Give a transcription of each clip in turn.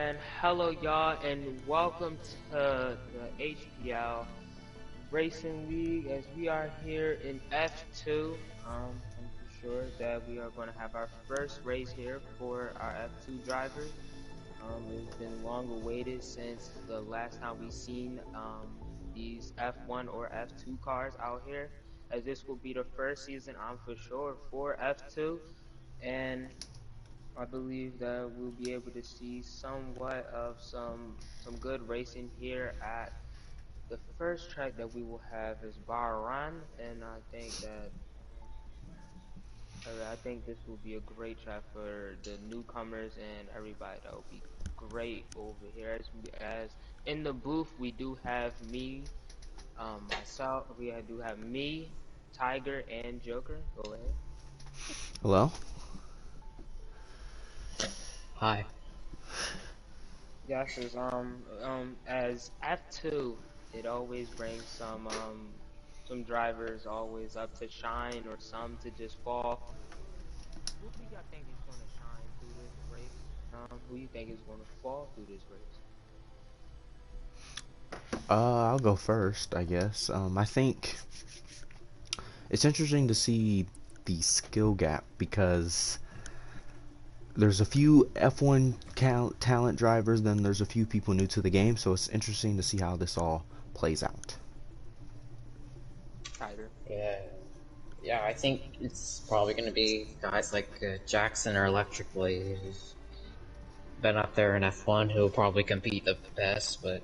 And hello y'all, and welcome to the HPL Racing League as we are here in F2. I'm for sure that we are going to have our first race here for our F2 drivers. It's been long awaited since the last time we seen these F1 or F2 cars out here, as this will be the first season, I'm for sure, for F2. And I believe that we'll be able to see somewhat of some good racing here at the first track that we will have is Bahrain, and I think this will be a great track for the newcomers and everybody. That will be great over here. As in the booth, we do have me, myself. Do have me, Tiger, and Joker. Go ahead. Hello? Hi. Yes, as F2, it always brings some drivers always up to shine or some to just fall. Who do y'all think is gonna shine through this race? Who you think is gonna fall through this race? I'll go first, I guess. I think it's interesting to see the skill gap because there's a few F1 talent drivers, then there's a few people new to the game, so it's interesting to see how this all plays out. Tiger. Yeah, I think it's probably going to be guys like Jackson or Electric Blade who's been up there in F1 who'll probably compete the best, but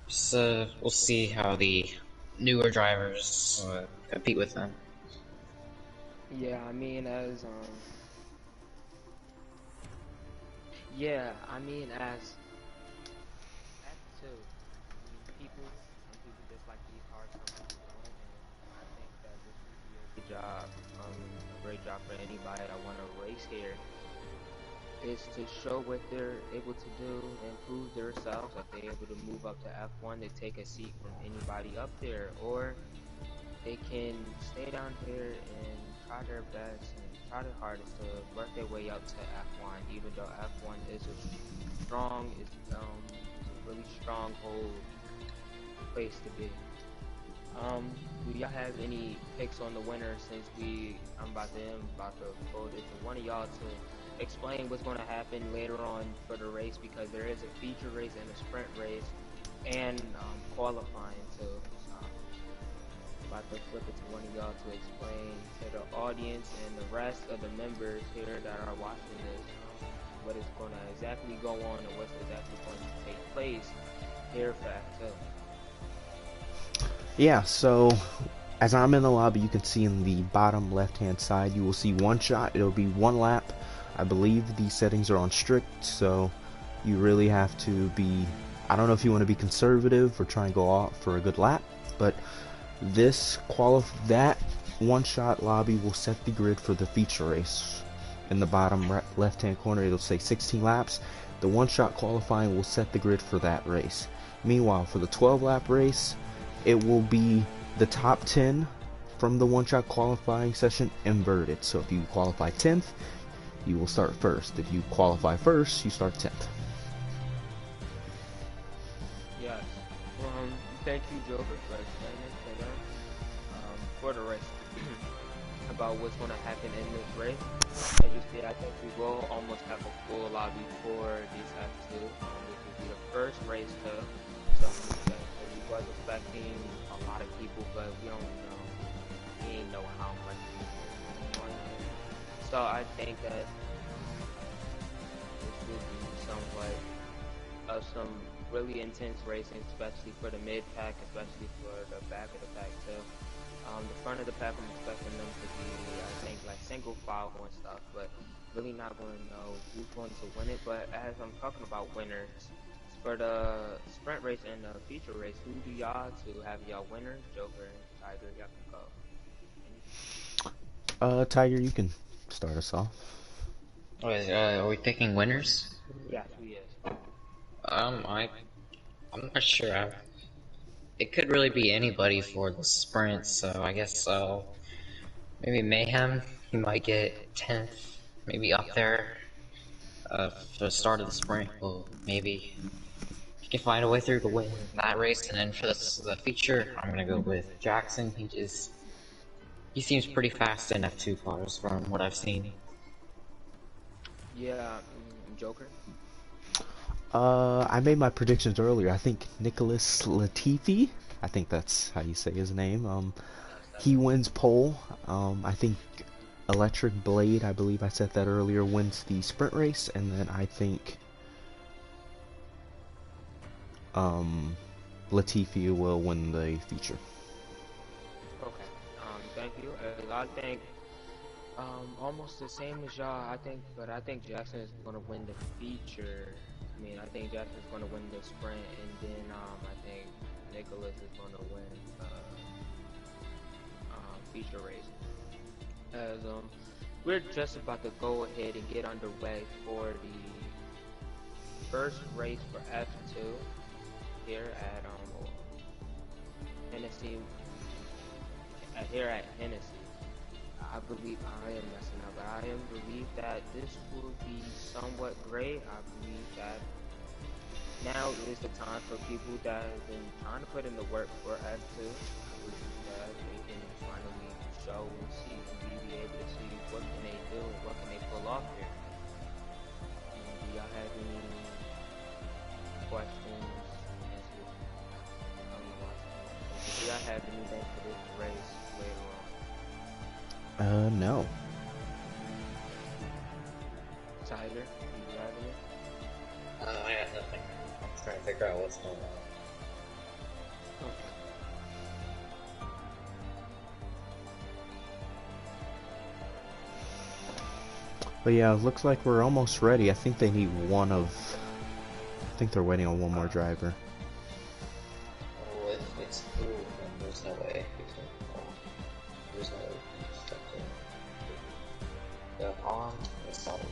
just, we'll see how the newer drivers compete with them. Yeah, I mean as F2, some people just like these cars, some people don't, and I think that this will be a great job for anybody that want to race here. Is to show what they're able to do and prove themselves, that they're able to move up to F1 to take a seat from anybody up there, or they can stay down here and try their best and try their hardest to work their way up to F1, even though F1 is a really stronghold place to be. Do y'all have any picks on the winner since I'm about to fold it to one of y'all to explain what's going to happen later on for the race, because there is a feature race and a sprint race and qualifying too. So about to flip it to one of y'all to explain to the audience and the rest of the members here that are watching this what is going to exactly go on and what's exactly going to take place here for F2. Yeah, so as I'm in the lobby, you can see in the bottom left hand side, you will see one shot. It'll be one lap. I believe these settings are on strict, so you really have to be, I don't know if you want to be conservative or try and go off for a good lap, but that one shot lobby will set the grid for the feature race. In the bottom left hand corner, it'll say 16 laps. The one shot qualifying will set the grid for that race. Meanwhile, for the 12 lap race, it will be the top 10 from the one-shot qualifying session inverted. So if you qualify 10th, you will start first. If you qualify first, you start 10th. Yes. Thank you, Joker, for explaining to them for the race about what's going to happen in this race. As you see, I think we will almost have a full lobby for these F2. This will be the first race too. So we was expecting a lot of people, but we ain't know how much people. So I think that this will be somewhat of some really intense racing, especially for the mid pack, especially for the back of the pack too. The front of the pack, I'm expecting them to be, I think, like single file and stuff, but really not going to know who's going to win it. But as I'm talking about winners, for the sprint race and the feature race, who do y'all have y'all winners? Joker and Tiger, y'all can go. Tiger, you can start us off. Are we picking winners? Yes, we is. I'm not sure. It could really be anybody for the sprint, so I guess maybe Mayhem. He might get 10th, maybe up there. for the start of the sprint, well, maybe he can find a way through to win that race. And then for the feature, I'm gonna go with Jackson. He seems pretty fast in F2 cars from what I've seen. Yeah, Joker. I made my predictions earlier. I think Nicholas Latifi, I think that's how you say his name. He wins pole. I think Electric Blade, I believe I said that earlier, wins the sprint race, and then I think Latifi will win the feature. Okay. Thank you. I think almost the same as y'all. I think Jackson is gonna win the feature. I mean, I think Jackson is gonna win the sprint, and then I think Nicholas is gonna win feature race. As we're just about to go ahead and get underway for the first race for F2 here at Hennessy. Here at Hennessy. I believe I am messing up, but I believe that this will be somewhat great. I believe that now is the time for people that have been trying to put in the work for F2. I believe that they can finally show and see and be able to see what can they do and what can they pull off here. Do y'all have any questions? Do y'all have anything for this race later on? No. Tyler, do you have any? I got nothing. I'm trying to figure out what's going on. Okay. But yeah, looks like we're almost ready. I think they need I think they're waiting on one more driver. Oh, if it's cool, then there's no way. There's no way. Just have to go on. It's not enough.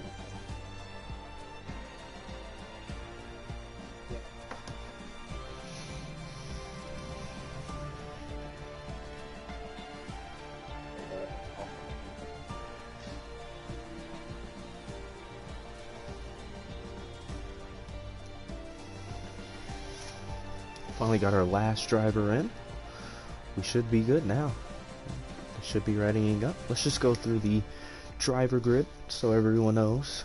Finally got our last driver in. We should be good now. It should be readying up. Let's just go through the driver grid so everyone knows.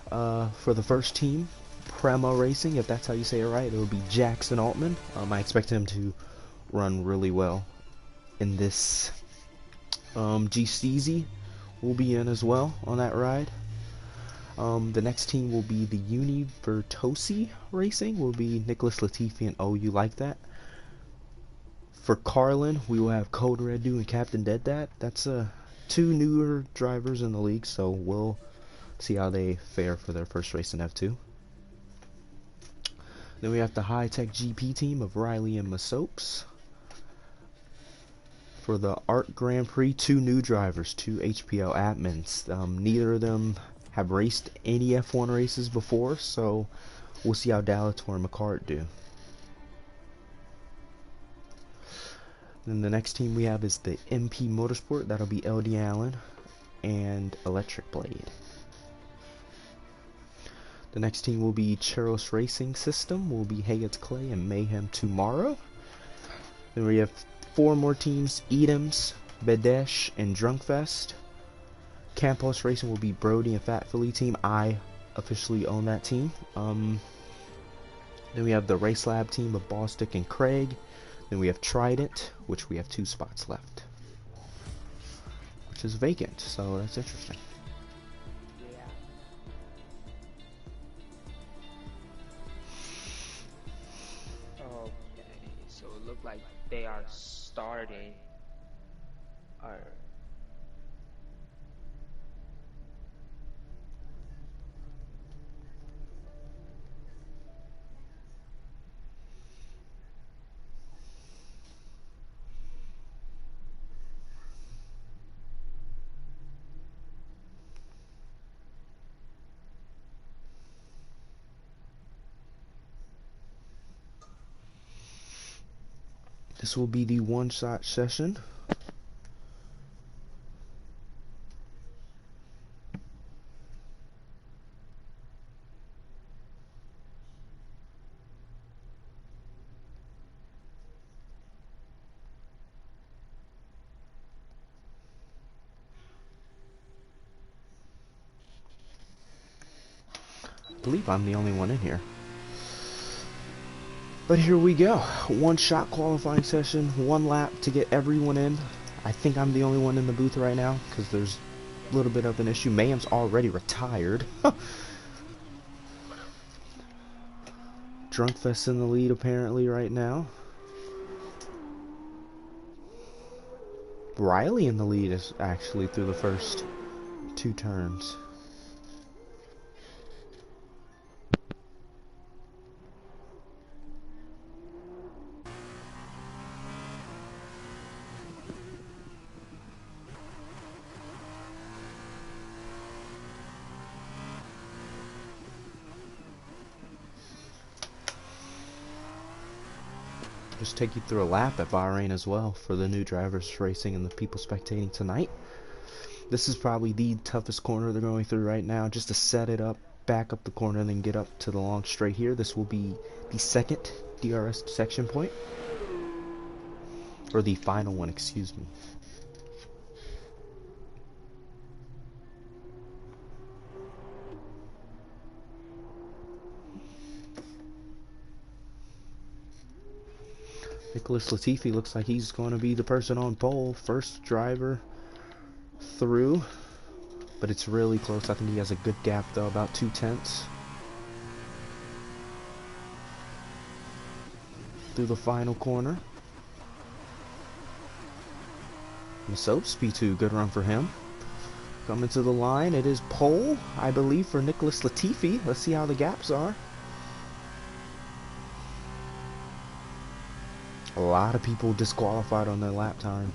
For the first team, Prema Racing, if that's how you say it right, it will be Jackson Altman. I expect him to run really well in this. GCZ will be in as well on that ride. The next team will be the Univertosi Racing, will be Nicholas Latifi and Oh You Like That. For Carlin, we will have Code Redu and Captain Dead Dad. That's two newer drivers in the league, so we'll see how they fare for their first race in F2. Then we have the High Tech GP team of Riley and Masopes. For the Art Grand Prix, two new drivers, two HPL admins. Neither of them have raced any F1 races before, so we'll see how Dalator and McCart do. Then the next team we have is the MP Motorsport. That'll be LD Allen and Electric Blade. The next team will be Cheros Racing System. Will be Hayes Clay and Mayhem Tomorrow. Then we have four more teams: Edams, Bedesh, and Drunkfest. Campos Racing will be Brody and Fat Philly team. I officially own that team. Then we have the Race Lab team of Bostic and Craig. Then we have Trident, which we have 2 spots left, which is vacant, so that's interesting. Yeah. Okay, so it looked like they are starting. This will be the one-shot session. believe I'm the only one in here. But here we go. One shot qualifying session, one lap to get everyone in. I think I'm the only one in the booth right now because there's a little bit of an issue. Mayhem's already retired. Drunkfest in the lead apparently right now. Riley in the lead is actually through the first 2 turns. Just take you through a lap at Bahrain as well for the new drivers racing and the people spectating tonight. This is probably the toughest corner they're going through right now, just to set it up, back up the corner, and then get up to the long straight here. This will be the second DRS section point, or the final one, excuse me. Nicholas Latifi looks like he's going to be the person on pole, first driver through, but it's really close. I think he has a good gap though, about 2/10 through the final corner. Soaps P2, good run for him. Coming to the line, it is pole, I believe, for Nicholas Latifi. Let's see how the gaps are. A lot of people disqualified on their lap time.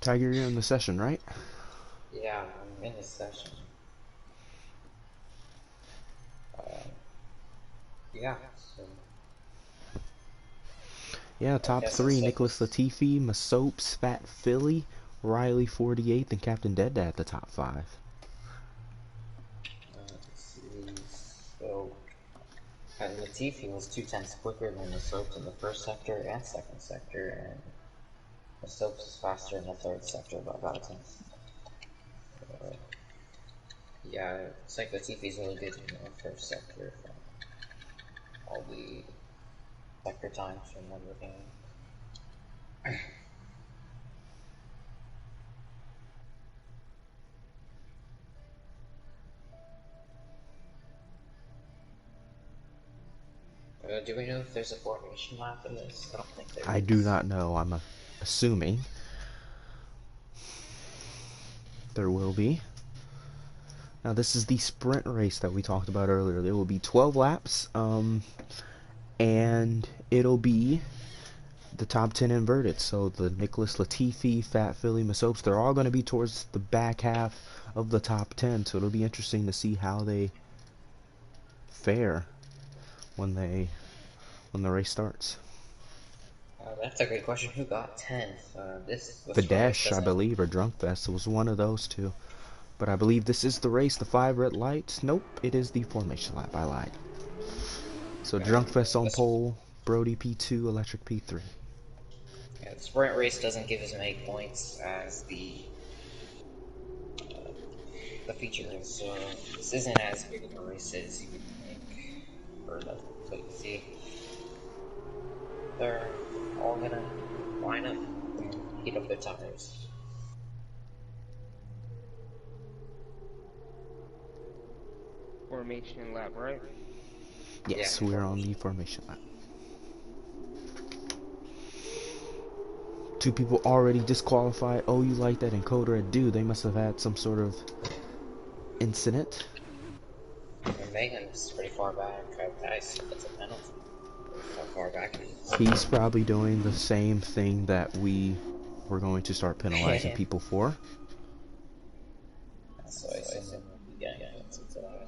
Tiger, you're in the session, right? Yeah, I'm in the session. Yeah, so... Yeah, top 3, Nicholas Latifi, Masopes, Fat Philly, Riley 48th, and Captain Dead at the top 5. Let's see, so... Latifi was 2/10 quicker than the Soaps in the first sector and second sector, and the Soaps is faster in the third sector by about a tenth. Yeah, it's like Latifi's really good in the first sector from all the sector times from everything. Do we know if there's a formation lap in this? I don't think there is. I do not know. I'm assuming there will be. Now this is the sprint race that we talked about earlier. There will be 12 laps, and it'll be the top 10 inverted. So the Nicholas Latifi, Fat Philly, Masopes, they're all going to be towards the back half of the top 10. So it'll be interesting to see how they fare when the race starts. That's a great question. Who got 10th? Videsh, I believe, or Drunkfest. It was one of those two. But I believe this is the race, the 5 red lights. Nope, it is the formation lap. I lied. So Drunkfest on pole, Brody P2, Electric P3. Yeah, the sprint race doesn't give as many points as the feature race, so this isn't as big of a race as you would think. Or that's what you see. They're all gonna line up and heat up their tires. Formation lap, right? Yes, Yeah, we're on the formation lap. 2 people already disqualified. Oh, you like that? And Code Red do. They must have had some sort of incident. Mayhem's pretty far back. I assume that's a penalty. How far back he is. He's probably doing the same thing that we were going to start penalizing people for. So I assume that we'll be getting a penalty for that.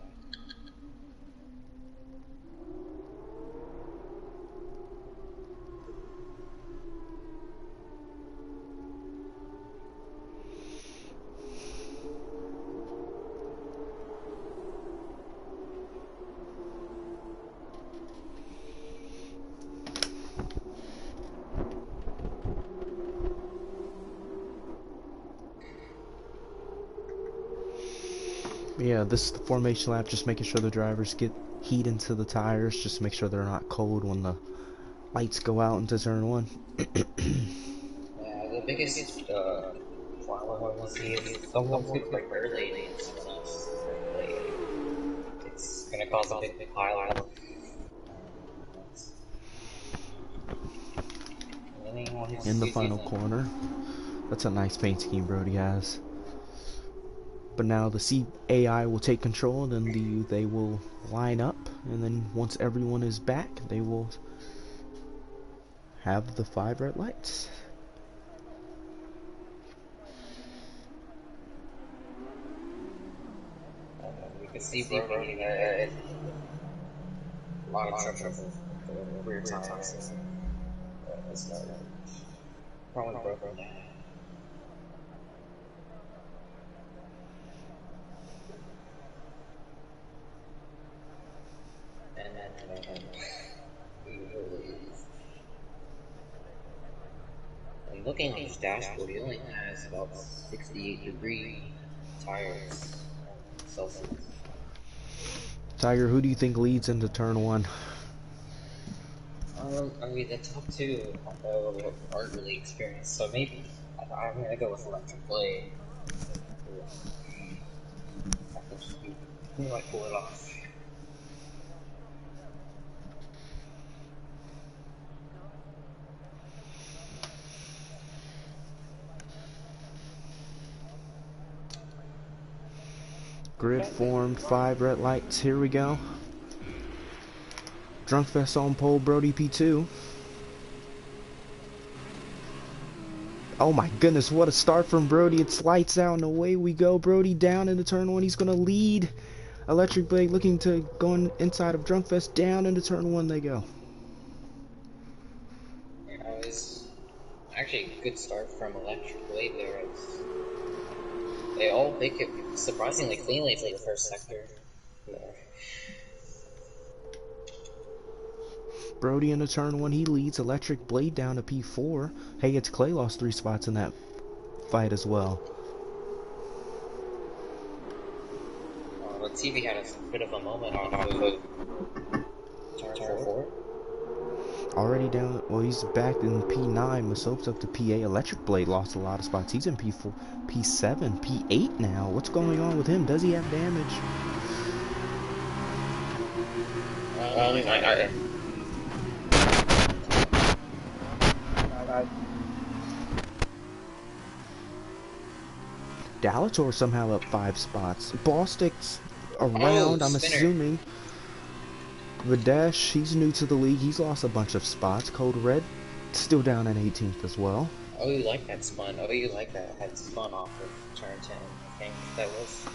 Yeah, this is the formation lap, just making sure the drivers get heat into the tires, just make sure they're not cold when the lights go out into turn one. Yeah, the biggest problem we see is someone who's like early and someone else is like late. It's gonna cause a big pile of anyone who In the sees final using. corner. That's a nice paint scheme Brody has. But now the CAI will take control, and then they will line up, and then once everyone is back, they will have the 5 red lights. You can see Brody had a lot of trouble with the rear tires. It's not probably broken down. And looking on his dashboard, he only has about 68-degree tires Celsius. Tiger, who do you think leads into turn one? I mean, the top two aren't really experienced, so maybe I'm gonna go with Electric Blade. I think he might pull it off. Grid formed, 5 red lights. Here we go. Drunkfest on pole, Brody P2. Oh my goodness, what a start from Brody. It's lights out and away we go. Brody down into turn one. He's going to lead. Electric Blade looking to go inside of Drunkfest. Down into turn one they go. Yeah, it was actually a good start from Electric Blade there. They all make it surprisingly cleanly for the first sector. There. Brody into turn one. He leads. Electric Blade down to P4. Hey, it's Clay lost 3 spots in that fight as well. TV had a bit of a moment on turn 4. Already down. Well, he's back in P9. Masop's up to P8. Electric Blade lost a lot of spots. He's in P4, P7, P8 now. What's going on with him? Does he have damage? Dalator somehow up 5 spots. Ballstick's around, I'm assuming. Videsh, he's new to the league. He's lost a bunch of spots. Code Red, still down at 18th as well. Oh, you like that spun. Oh, you like that. Had spun off of turn 10. I think that was.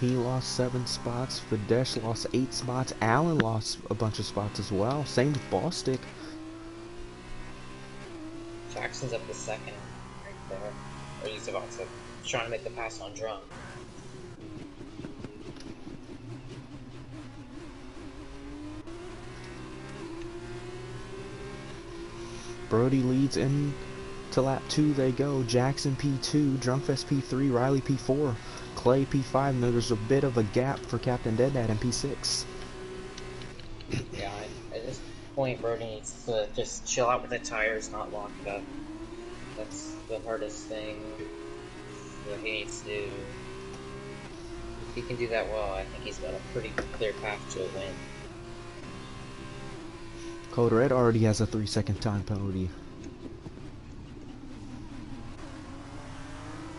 He lost 7 spots. Videsh lost 8 spots. Allen lost a bunch of spots as well. Same with Ballstick. Jackson's up the second right there. Or he's about to trying to make the pass on drum. Brody leads in to lap 2 they go. Jackson P2, Drunkfest P3, Riley P4, Clay P5, and there's a bit of a gap for Captain Deaddat in P6. Yeah, at this point Brody needs to just chill out with the tires, not lock it up. That's the hardest thing that he needs to do. If he can do that well, I think he's got a pretty clear path to a win. Code Red already has a 3-second time penalty.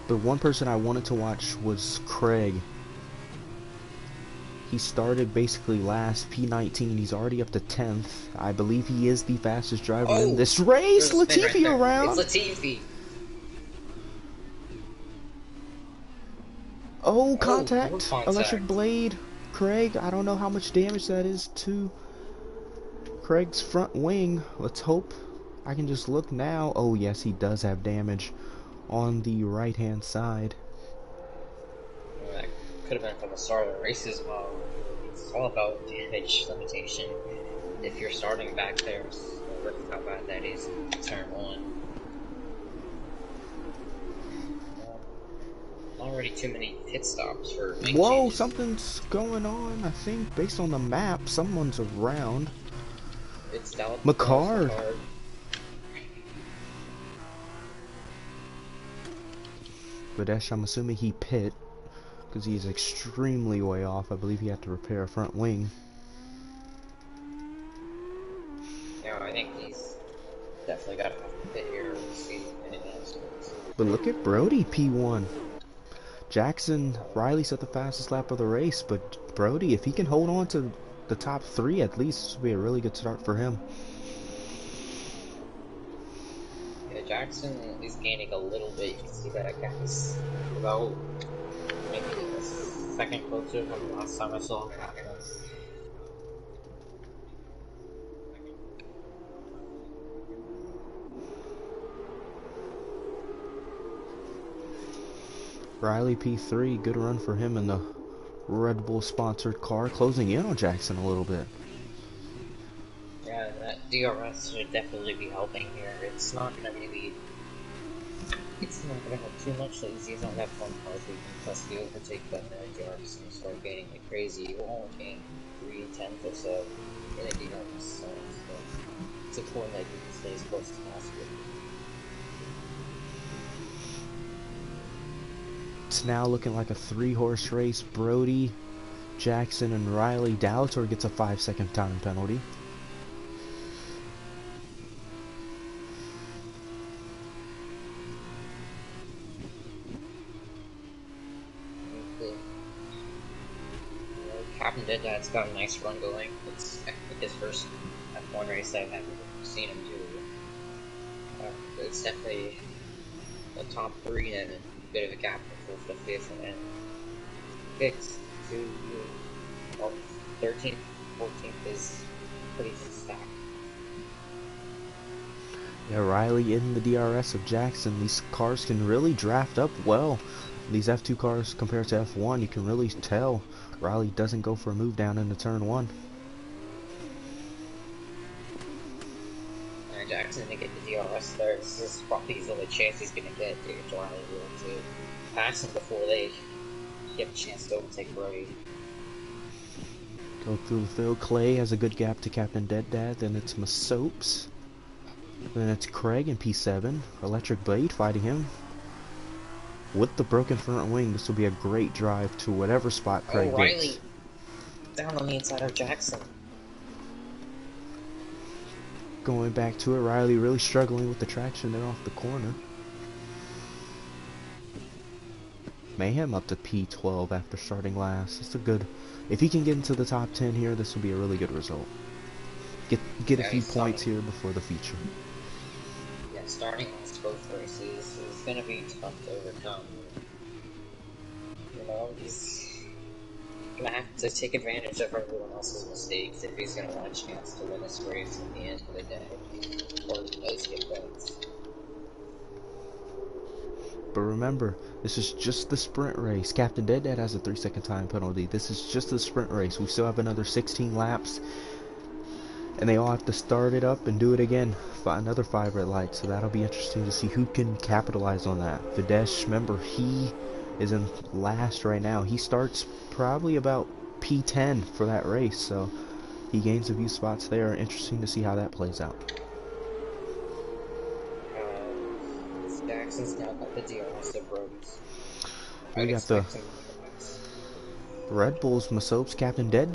But one person I wanted to watch was Craig. He started basically last, P19. He's already up to 10th. I believe he is the fastest driver in this race. Latifi right around. It's Latifi. Oh, contact. Electric Blade. Craig, I don't know how much damage that is to Craig's front wing. Let's hope. I can just look now. Oh, yes, he does have damage on the right-hand side. That could have been from the start of the race as well. It's all about damage limitation. If you're starting back there, look how bad that is in turn 1. Already too many pit stops for lane Whoa, changes. something's going on, I think, based on the map. Someone's around. It's Dallas McCard. McCard. Badesh, I'm assuming he pit, because he's extremely way off. I believe he had to repair a front wing. Yeah, I think he's definitely got to have to pit here to see anything else. But look at Brody, P1. Jackson, Riley set the fastest lap of the race, but Brody, if he can hold on to the top 3 at least, this would be a really good start for him. Yeah, Jackson is gaining a little bit. You can see that gap is about maybe a second closer from the last time I saw him. Riley P3, good run for him in the Red Bull sponsored car, closing in on Jackson a little bit. Yeah, that DRS should definitely be helping here. It's not going to help too much. Like, he's on that front car, plus the overtake button at DRS and start gaining like crazy. You will only gain 3/10 or so in a DRS, so it's important that you can stay as close as possible. It's now looking like a 3-horse race. Brody, Jackson, and Riley. Dalator gets a 5-second time penalty. Captain Deadhead's got a nice run going. It's I think his first F1 race that I've ever seen him do. It's definitely the top 3 and a bit of a gap for the 5th and 6th to 13th, 14th is pretty stacked. Yeah, Riley in the DRS of Jackson. These cars can really draft up well. These F2 cars compared to F1, you can really tell Riley doesn't go for a move down into turn 1. Jackson to get the DRS there. This is probably his only chance he's going to get to Riley to pass him before they get a chance to overtake Brody. Go through Phil. Clay has a good gap to Captain Dead. Then it's Masopes. Then it's Craig in P7. Electric Blade fighting him. With the broken front wing, this will be a great drive to whatever spot Craig gets. Riley down on the inside of Jackson. Going back to it, Riley really struggling with the traction there off the corner. Mayhem up to P12 after starting last. It's a good... If he can get into the top 10 here, this will be a really good result. Get a few points here before the feature. Yeah, starting last both races is going to be tough to overcome. You know, he's going to have to take advantage of everyone else's mistakes if he's going to want a chance to win this race at the end of the day. Or at least get points. But remember, this is just the sprint race. Captain Dead has a 3-second time penalty. This is just the sprint race. We still have another 16 laps. And they all have to start it up and do it again. Another 5 red lights. So that'll be interesting to see who can capitalize on that. Videsh, remember, he is in last right now. He starts probably about P10 for that race. So he gains a few spots there. Interesting to see how that plays out. Jackson's now got the DRS of Rhodes. We got the Red Bulls, Masopes, Captain Dead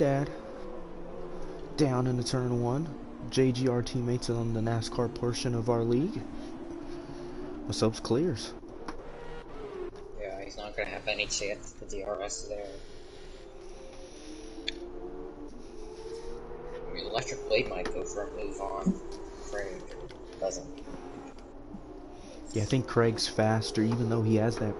down into turn 1. JGR teammates on the NASCAR portion of our league. Masopes clears. Yeah, he's not going to have any chance at the DRS there. I mean, Electric Blade might go for a move on. Craig doesn't. Yeah, I think Craig's faster, even though he has that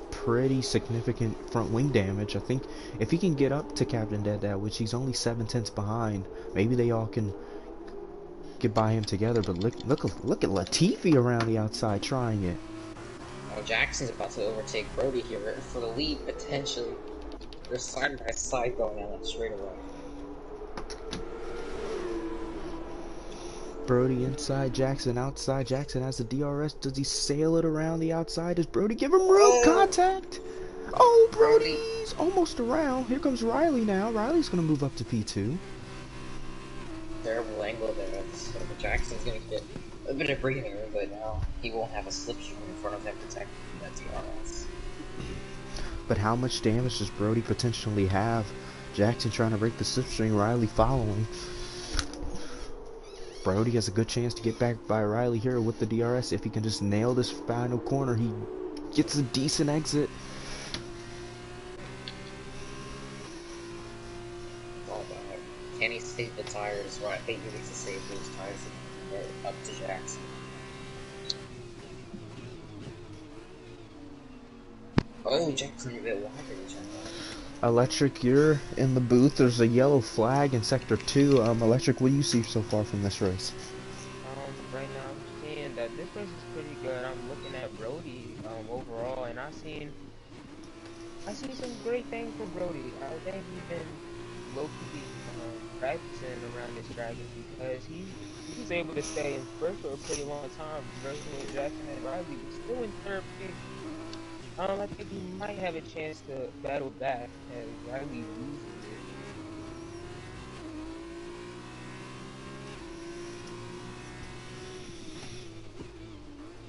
pretty significant front wing damage. I think if he can get up to Captain Dead, which he's only 7/10 behind, maybe they all can get by him together. But look at Latifi around the outside trying it. Well, Jackson's about to overtake Brody here for the lead, potentially. They're side by side going down that straightaway. Brody inside, Jackson outside. Jackson has the DRS. Does he sail it around the outside? Does Brody give him room? Contact! Oh, Brody. Brody's almost around. Here comes Riley now. Riley's going to move up to P2. Terrible angle there. So Jackson's gonna get a bit of breathing room, but now he won't have a slipstream in front of him protecting that DRS. But how much damage does Brody potentially have? Jackson trying to break the slipstream, Riley following. Brody has a good chance to get back by Riley here with the DRS. If he can just nail this final corner, he gets a decent exit. It's all about it. Can he save the tires? Right, I think he needs to save those tires and get up to Jackson. Oh, Jackson a bit wider than Jackson. Electric, you're in the booth. There's a yellow flag in Sector 2. Electric, what do you see so far from this race? Right now I'm seeing that this race is pretty good. I'm looking at Brody overall, and I see some great things for Brody. I think he's been low-key practicing around this track because he's able to stay in first for a pretty long time versus Jackson and Riley was still in third place. I think he might have a chance to battle back as Riley loses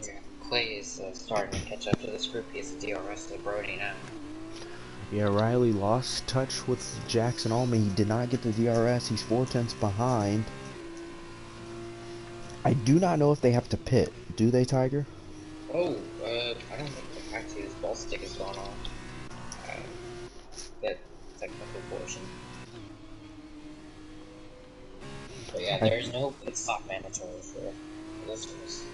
it. Yeah, Clay is starting to catch up to this group. He's a DRS to Brody now. Yeah, Riley lost touch with Jackson Allman. He did not get the DRS. He's 4/10 behind. I do not know if they have to pit. Do they, Tiger? Oh, I don't think the fact his ball stick has gone off. That technical portion. But yeah, there's no pit stop mandatory for listeners.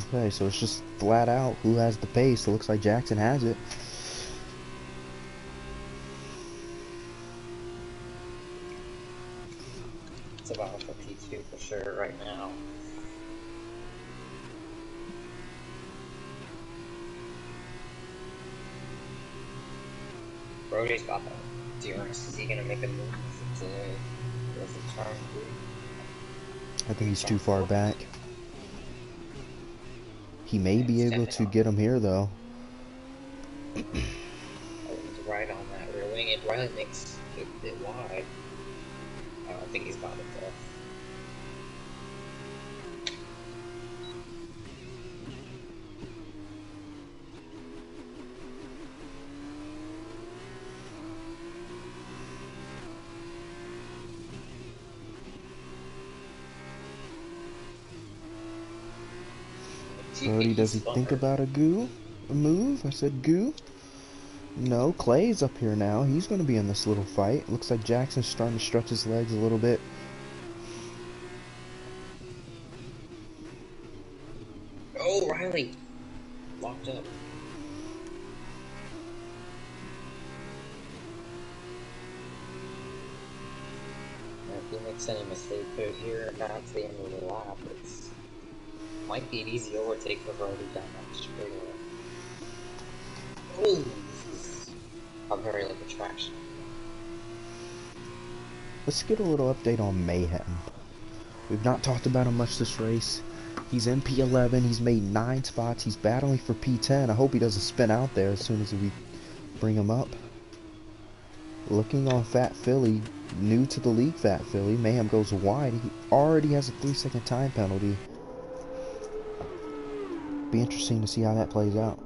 Okay, so it's just flat out who has the pace. It looks like Jackson has it. It's a battle for P2 for sure right now. Brody's got the DRS. Is he gonna make a move to turn 3? I think he's too far back. He may be able to get him here, though. Oh, he's right on that rear wing. It Riley makes it a bit wide. I don't think he's got it though. Brody, does he think about a move? I said goo. No, Clay's up here now. He's going to be in this little fight. Looks like Jackson's starting to stretch his legs a little bit. Oh, Riley! Locked up. If he makes any mistake here, that's the end of the lap. It's might be an easy overtake for Brody down that straightaway. Oh, this is a very little traction. Let's get a little update on Mayhem. We've not talked about him much this race. He's in P11. He's made 9 spots. He's battling for P10. I hope he doesn't spin out there as soon as we bring him up. Looking on Fat Philly, new to the league Fat Philly. Mayhem goes wide. He already has a 3-second time penalty. Be interesting to see how that plays out.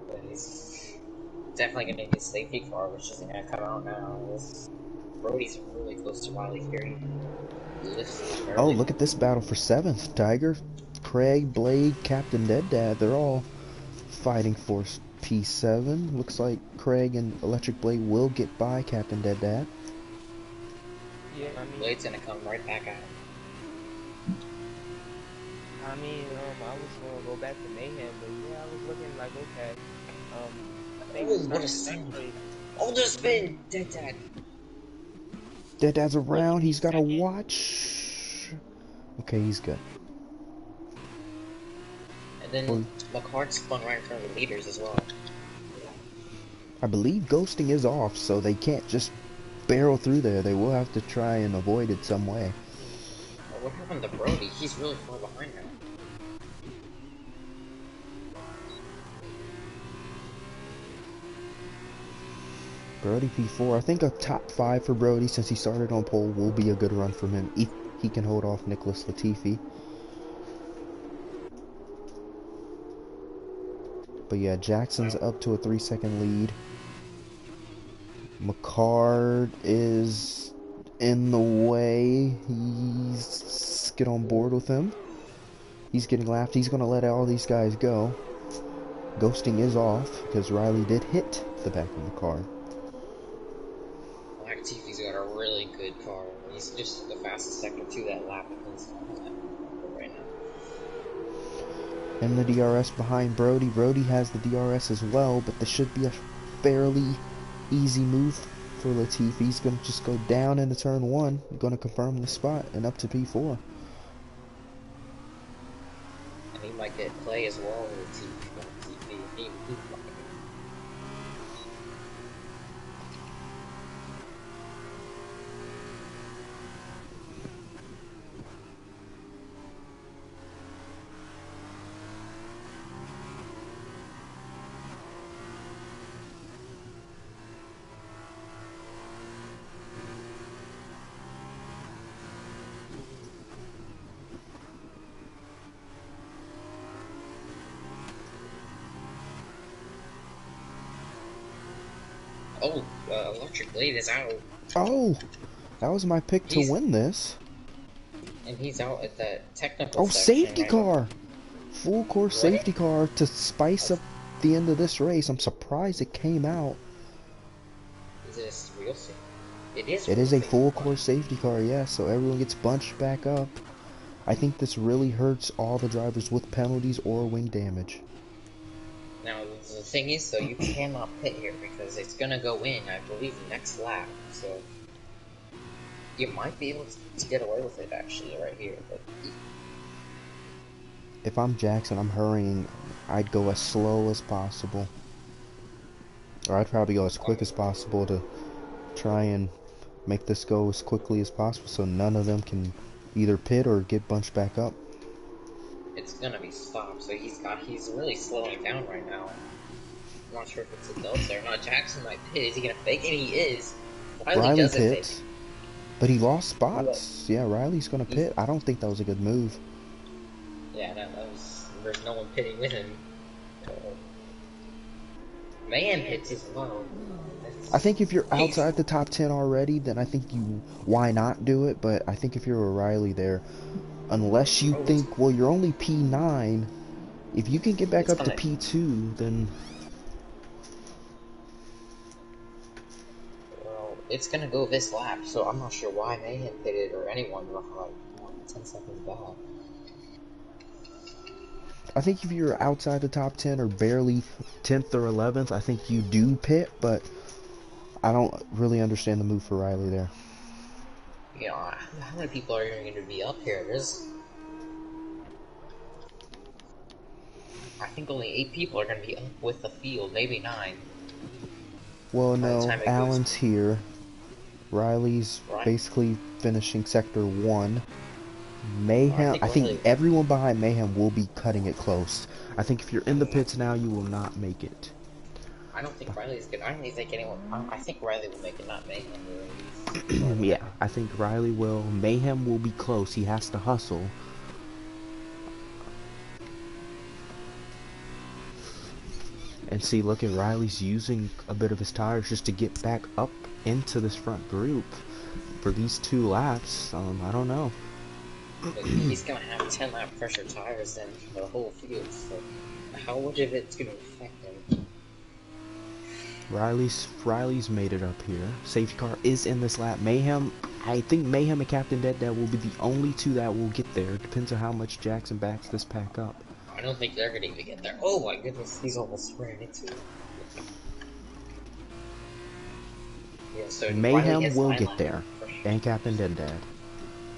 But he's definitely going to need a safety car, which isn't going to come out now. Brody's really close to Riley here. Oh, look at this battle for 7th, Tiger. Craig, Blade, Captain Dead Dad, they're all fighting for P7. Looks like Craig and Electric Blade will get by Captain Dead Dad. Yeah, I mean, Blade's going to come right back at him. I mean, I was gonna go back to Mayhem, but yeah, I was looking like, okay, I think oh, what a spin! Oh, the spin! Dead Dad! Dead Dad's around, he's got a watch. Okay, he's good. And then McCart spun right in front of the leaders as well. I believe ghosting is off, so they can't just barrel through there. They will have to try and avoid it some way. What happened to Brody? He's really far behind now. Brody P4. I think a top 5 for Brody since he started on pole will be a good run from him. He can hold off Nicholas Latifi. But yeah, Jackson's up to a 3-second lead. McCard is in the way. He's get on board with him. He's getting lapped. He's going to let all these guys go. Ghosting is off because Riley did hit the back of the car. Latifi's got a really good car. He's just the fastest sector to that lap right now. And the DRS behind Brody. Brody has the DRS as well, but this should be a fairly easy move for Latifi. He's going to just go down into turn 1, going to confirm the spot, and up to P4. And he might get play as well with Latifi. Oh, Electric Blade is out. Oh, that was my pick to win this. And he's out at the technical section. Safety right car! now. Full course safety car to spice up the end of this race. I'm surprised it came out. Is this real safety? It is. It is a full course safety car, yeah, so everyone gets bunched back up. I think this really hurts all the drivers with penalties or wing damage. Now, the thing is, though, you cannot pit here because it's going to go in, I believe, next lap. So, you might be able to get away with it, actually, right here. But if I'm Jackson, I'm hurrying. I'd go as slow as possible. Or I'd probably go as quick as possible to try and make this go as quickly as possible so none of them can either pit or get bunched back up. It's gonna be stopped, so he's really slowing down right now. I'm not sure if it's a delta or not. Jackson might pit. Is he gonna fake it? He is. Riley pits, but he lost spots. Yeah, Riley's gonna pit. I don't think that was a good move. Yeah, no, there's no one pitting with him. Man pits as well. I think if you're outside the top 10 already, then I think why not do it? But I think if you're a Riley there, unless you think, well, you're only P9, if you can get back up to P2, then... Well, it's gonna go this lap, so I'm not sure why Mayhem pitted or anyone behind 10 seconds back. I think if you're outside the top 10 or barely 10th or 11th, I think you do pit, but I don't really understand the move for Riley there. You know, how many people are going to be up here? I think only 8 people are going to be up with the field, maybe 9. Well, no, Allen's here. Riley's basically finishing sector 1. Mayhem, I think everyone behind Mayhem will be cutting it close. I think if you're in the pits now, you will not make it. I don't think Riley's good. I don't think anyone. I think Riley will make it, not Mayhem. Yeah, I think Riley will. Mayhem will be close. He has to hustle. And see, look at Riley's using a bit of his tires just to get back up into this front group for these 2 laps. I don't know. But he's gonna have 10 lap pressure tires then for the whole field. So how much of it's gonna affect him? Riley's made it up here. Safety car is in this lap. Mayhem, I think Mayhem and Captain Dead will be the only 2 that will get there. Depends on how much Jackson backs this pack up. I don't think they're gonna even get there. Oh my goodness, he's almost ran into it. Yeah, so Mayhem will get there, and Captain Dead.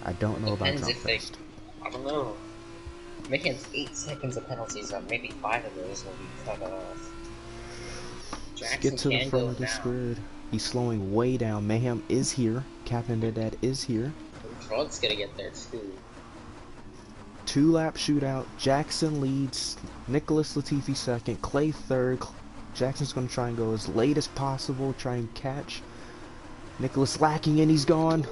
I don't know about Trumpfest. I don't know. Mayhem's 8 seconds of penalties, maybe 5 of those will be cut off. Just get to the front of this grid. He's slowing way down. Mayhem is here. Captain Dead is here. Trud's gonna get there too. 2-lap shootout. Jackson leads. Nicholas Latifi second. Clay third. Jackson's going to try and go as late as possible, try and catch. Nicholas lacking and he's gone.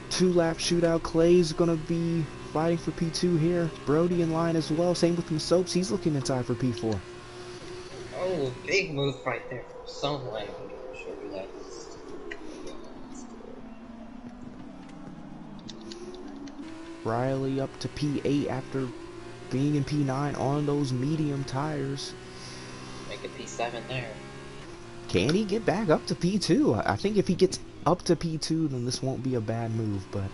2-lap shootout. Clay's going to be fighting for P2 here. Brody in line as well. Same with Masopes. He's looking inside for P4. Oh, big move right there from someone. I'm gonna show you that. Riley up to P8 after being in P9 on those medium tires. Make it P7 there. Can he get back up to P2? I think if he gets up to P2, then this won't be a bad move, but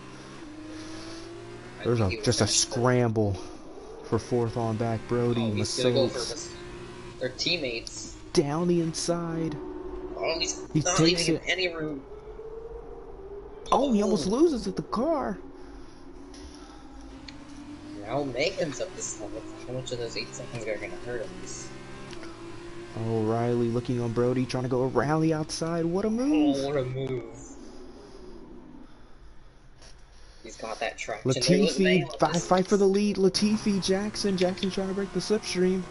there's just a scramble for 4th on back. Brody, oh, he's gonna go for Masopes their teammates. down the inside. Oh, he not takes leaving it. any room. Oh, he almost loses at the car. Now Megan's up this level. How much of those 8 seconds are gonna hurt him? Oh, Riley looking on Brody, trying to go around the outside. What a move! Oh, what a move! He's got that traction. Latifi, fight for the lead. Latifi, Jackson. Jackson trying to break the slipstream.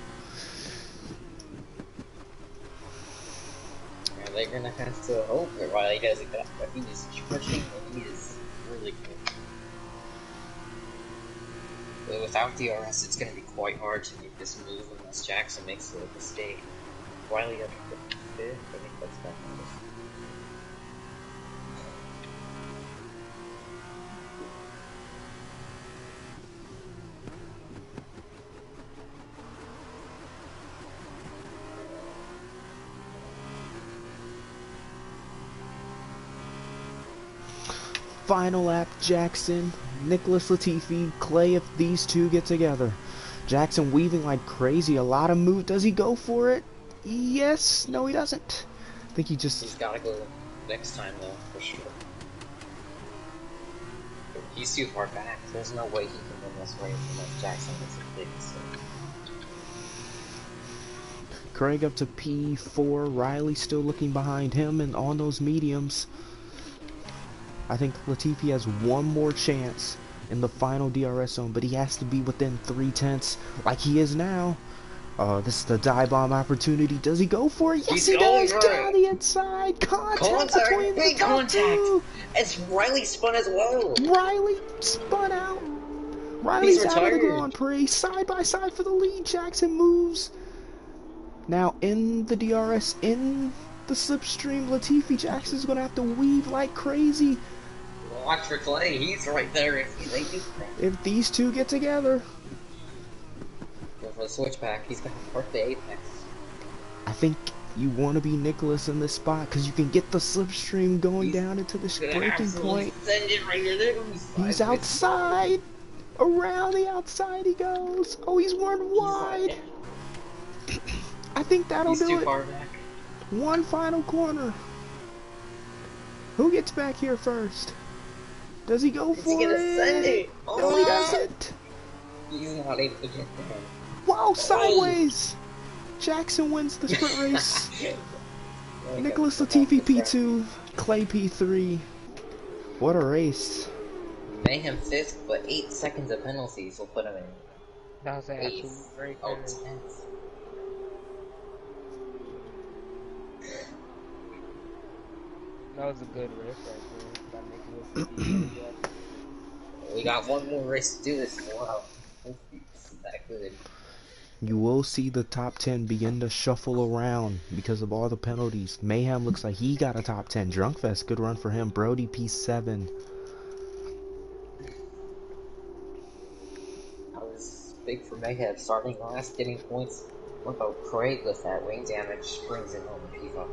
Yeah, they're gonna have to hope that Riley doesn't get up, but he is pushing and he is really good. But without DRS, it's gonna be quite hard to make this move unless Jackson makes a mistake. Riley up to 5th, I think that's that kind of. Final lap, Jackson, Nicholas Latifi, Clay, if these two get together. Jackson weaving like crazy, a lot of move. Does he go for it? Yes. No, he doesn't. I think he just... He's gotta go next time, though, for sure. He's too far back. There's no way he can win this race unless Jackson gets a big mistake. Craig up to P4. Riley still looking behind him and on those mediums. I think Latifi has one more chance in the final DRS zone, but he has to be within 3/10 like he is now. This is the dive bomb opportunity. Does he go for it? Yes, he does. Down the inside. Contact between the top two. It's Riley spun as well. Riley spun out. Riley's out of the Grand Prix. Side by side for the lead. Jackson moves. Now in the DRS, in the slipstream, Latifi. Jackson's going to have to weave like crazy. Watch for Clay. He's right there if these two get together. Go for the switchback. He's going to park the apex. I think you want to be Nicholas in this spot because you can get the slipstream going down into this breaking point. He's outside. Around the outside he goes. Oh, he's one wide. I think that'll do it. He's too far back. One final corner. Who gets back here first? Does he go for it? No, he doesn't. He's not able to get there. Wow, sideways. Jackson wins the sprint race. Nicholas Latifi P2, Clay P3. What a race. Mayhem 5th, but 8 seconds of penalties will put him in. That was an absolute great finish. That was a good race right there. By Nicholas. We got one more race to do this. Wow. It's that good. You will see the top 10 begin to shuffle around because of all the penalties. Mayhem looks like he got a top 10. Drunkfest, good run for him. Brody P7. I was big for Mayhem starting last, getting points. What about Craig with that wing damage brings it home to P5.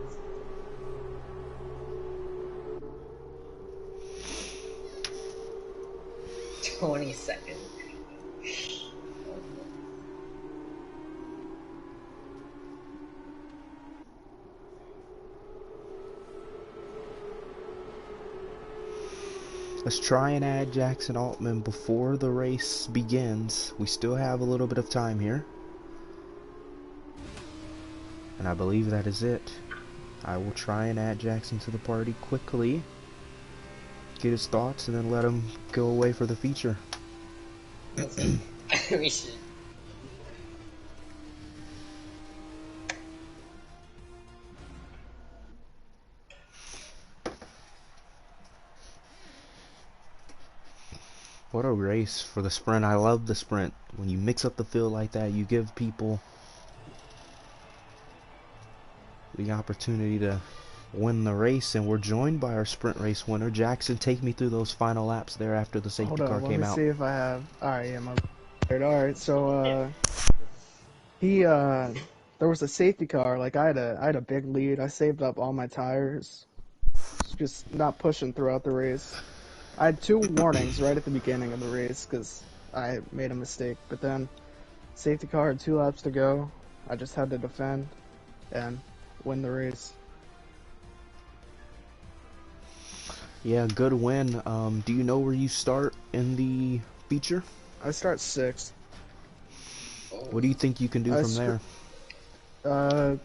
20 seconds. Let's try and add Jackson Altman before the race begins. We still have a little bit of time here. And I believe that is it. I will try and add Jackson to the party quickly. Get his thoughts and then let him go away for the feature. We should. What a race for the sprint. I love the sprint. When you mix up the field like that, you give people the opportunity to win the race, and we're joined by our sprint race winner. Jackson, take me through those final laps there after the safety Hold car on, let came me out. see if I have. Alright, yeah, my. Alright, so, he, there was a safety car. Like, I had a big lead. I saved up all my tires. Just not pushing throughout the race. I had 2 warnings right at the beginning of the race because I made a mistake. But then, safety car had 2 laps to go. I just had to defend and win the race. Yeah, good win. Do you know where you start in the feature? I start 6th. What do you think you can do from there?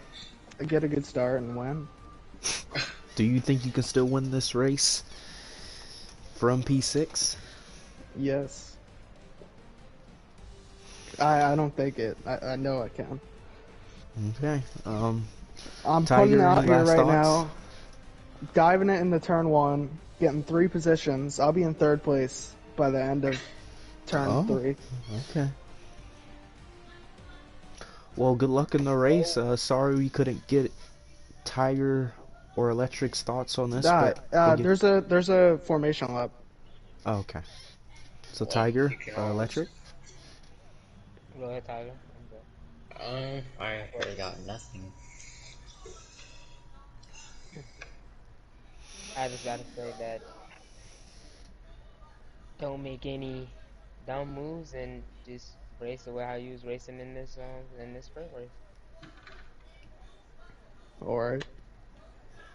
Get a good start and win. Do you think you can still win this race from P6? Yes. I don't think it. I know I can. Okay. I'm Tiger, putting it out any here last right thoughts? now. Diving it into turn 1, getting 3 positions. I'll be in 3rd place by the end of turn 3. Okay. Well, good luck in the race. Sorry we couldn't get Tiger or Electric's thoughts on this, but we'll get... There's a formation lap. Oh, okay. So Well, Tiger, you can always. Electric. Go ahead, Tyler. I'm good. I really got nothing. I just gotta say that don't make any dumb moves and just race the way how you was racing in this sprint race. Alright.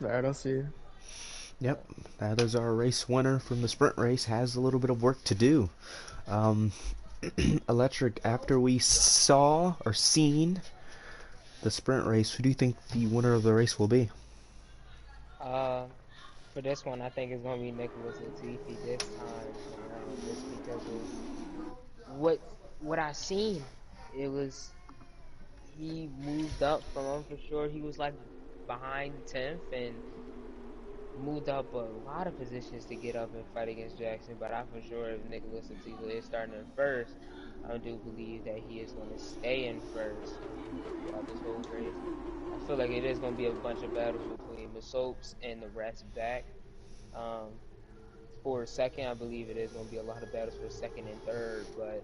Alright, I'll see you. Yep, that is our race winner from the sprint race. Has a little bit of work to do. Electric, after we saw or seen the sprint race, who do you think the winner of the race will be? For this one, I think it's gonna be Nicholas Latifi this time around, just because of what what I seen. It was he moved up from for sure. He was like behind 10th and moved up a lot of positions to get up and fight against Jackson. But I for sure, if Nicholas Latifi is starting in first, I do believe that he is going to stay in first throughout this whole race. I feel like it is going to be a bunch of battles between Masopes and the rest back. Um, for second, I believe it is going to be a lot of battles for second and third, but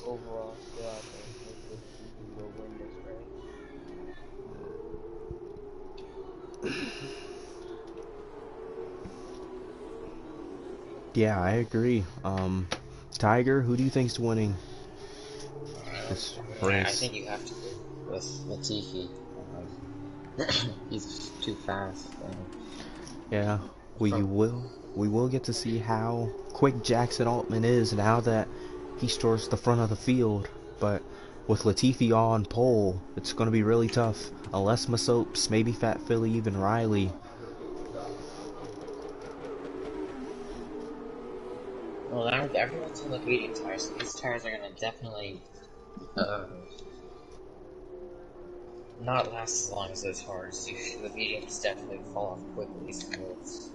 overall, still, I think Nicholas Latifi will win this race. Yeah, I agree. Tiger, who do you think's winning this I race? think you have to go with Latifi. He's too fast. Yeah, From we will get to see how quick Jackson Altman is now that he's towards the front of the field. But with Latifi on pole, it's going to be really tough. Unless Masopes, maybe Fat Philly, even Riley. well, now everyone's on the medium tires, so these tires are gonna definitely not last as long as those hards. The mediums definitely fall off quickly, so it's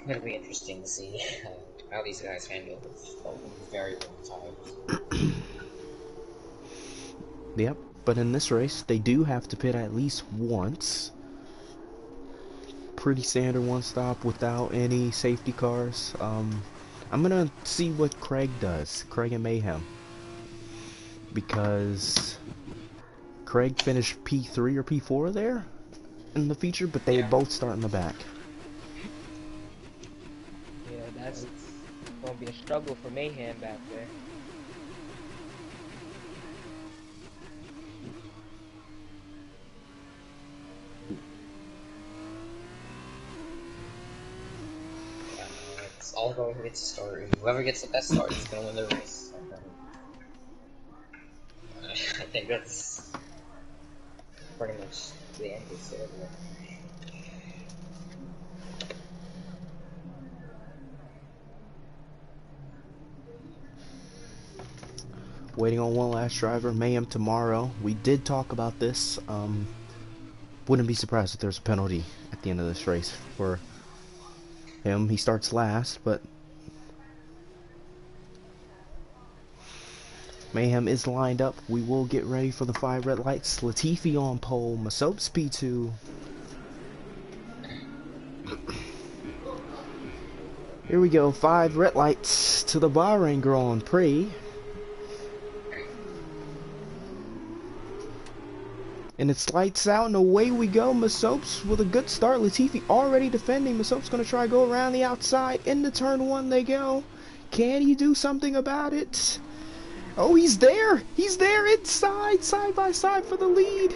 gonna be interesting to see how these guys handle with very long tires. Yep, but in this race, they do have to pit at least once. Pretty standard one stop without any safety cars. I'm gonna see what Craig does, Craig and Mayhem, because Craig finished P3 or P4 there in the feature, but they Yeah. both start in the back. Yeah, that's going to be a struggle for Mayhem back there. It's all about who gets the start, and whoever gets the best start is gonna win the race. I think that's pretty much the end of the story. Waiting on one last driver, Mayhem tomorrow. We did talk about this. Wouldn't be surprised if there's a penalty at the end of this race for him. He starts last, but Mayhem is lined up. We will get ready for the 5 red lights. Latifi on pole. Masop's P2. Here we go. 5 red lights to the Bahrain Grand Prix. And it's lights out and away we go. Masop's with a good start. Latifi already defending. Masop's going to try to go around the outside. Into turn 1 they go. Can he do something about it? Oh, he's there! He's there inside, side by side for the lead.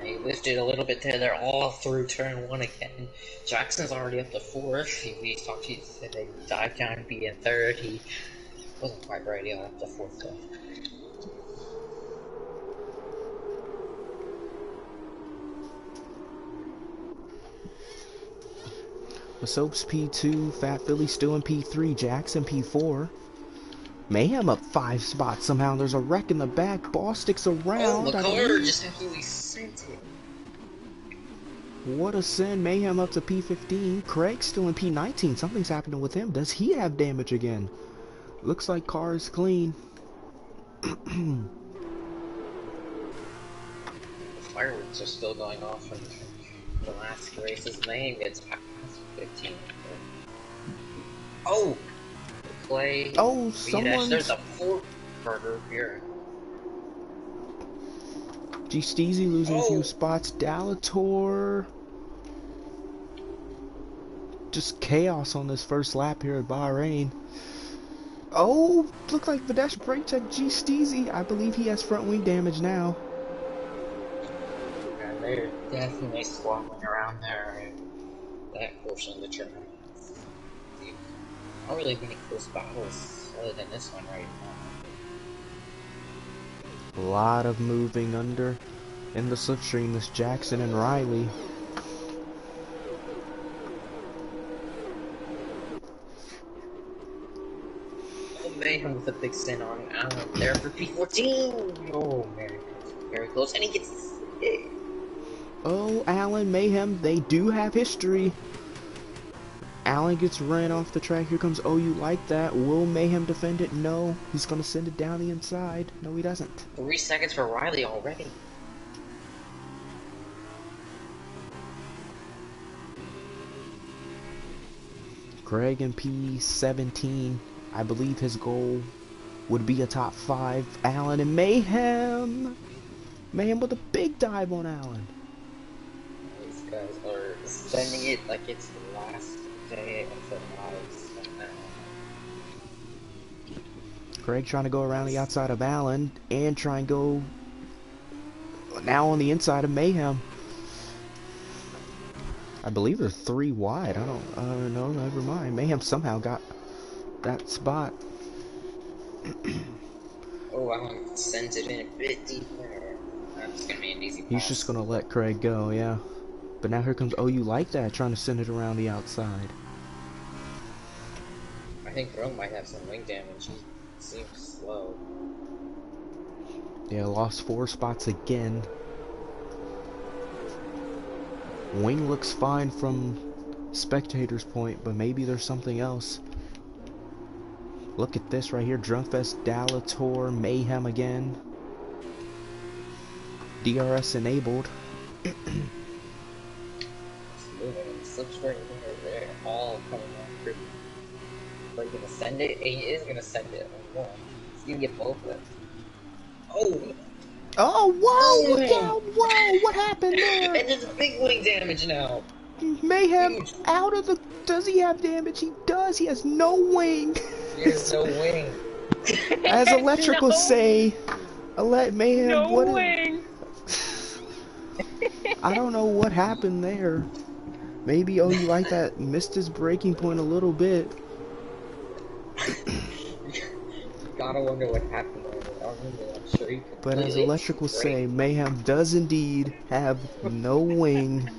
He lifted a little bit there. They're all through turn 1 again. Jackson's already up to 4th. He talked to you, said they dived down to be in 3rd. He wasn't quite ready up to 4th though. Masop's P2, Fat Philly still in P3, Jackson P4. Mayhem up 5 spots somehow. There's a wreck in the back. Ball sticks around. Oh, McCullough just absolutely sent it. What a send. Mayhem up to P15. Craig still in P19. Something's happening with him. Does he have damage again? Looks like car is clean. Fireworks are still going off from the last race's name. It's past 15. Oh! Clay. Oh, someone. There's a pork burger here. G Steezy losing a few spots. Dalator. Just chaos on this first lap here at Bahrain. Oh, look like Videsh brake check G Steezy. I believe he has front wing damage now. Yeah, they're definitely squabbling around there. That portion of the turn. I don't really think close battles other than this one right now. A lot of moving under in the slipstream. This Jackson and Riley. Oh man, with a big stint on Allen there for P14. Oh man, very close, and he gets hit. Oh, Allen, Mayhem, they do have history. Allen gets ran off the track. Here comes Oh You Like That. Will Mayhem defend it? No. He's going to send it down the inside. No, he doesn't. 3 seconds for Riley already. Craig in P17. I believe his goal would be a top 5. Allen and Mayhem. Mayhem with a big dive on Allen. These guys are sending it like it's the last day of their lives now. Craig trying to go around the outside of Allen and try and go now on the inside of Mayhem. I believe they're 3 wide. I don't know, never mind. Mayhem somehow got that spot. Oh, Allen sends it in a bit deeper. That's gonna be an easy pass. He's just gonna let Craig go, yeah. But now here comes Oh You Like That trying to send it around the outside. I think Rome might have some wing damage. He seems slow. Yeah, lost 4 spots again. Wing looks fine from spectator's point, but maybe there's something else. Look at this right here. Drunkfest, Dalator, Mayhem again. DRS enabled. Slips right there. They're all coming on pretty. But he's gonna send it. He is gonna send it. He's gonna get both of them. Oh! Oh, whoa! Look out! Whoa! What happened there? And there's a big wing damage now. Mayhem out of the. Does he have damage? He does. He has no wing. He has no wing. As electrical say, Mayhem. No what wing. I don't know what happened there. Maybe Oh You Like That missed his breaking point a little bit. Gotta wonder what happened there. I'm sure he But as electrical say, Mayhem does indeed have no wing.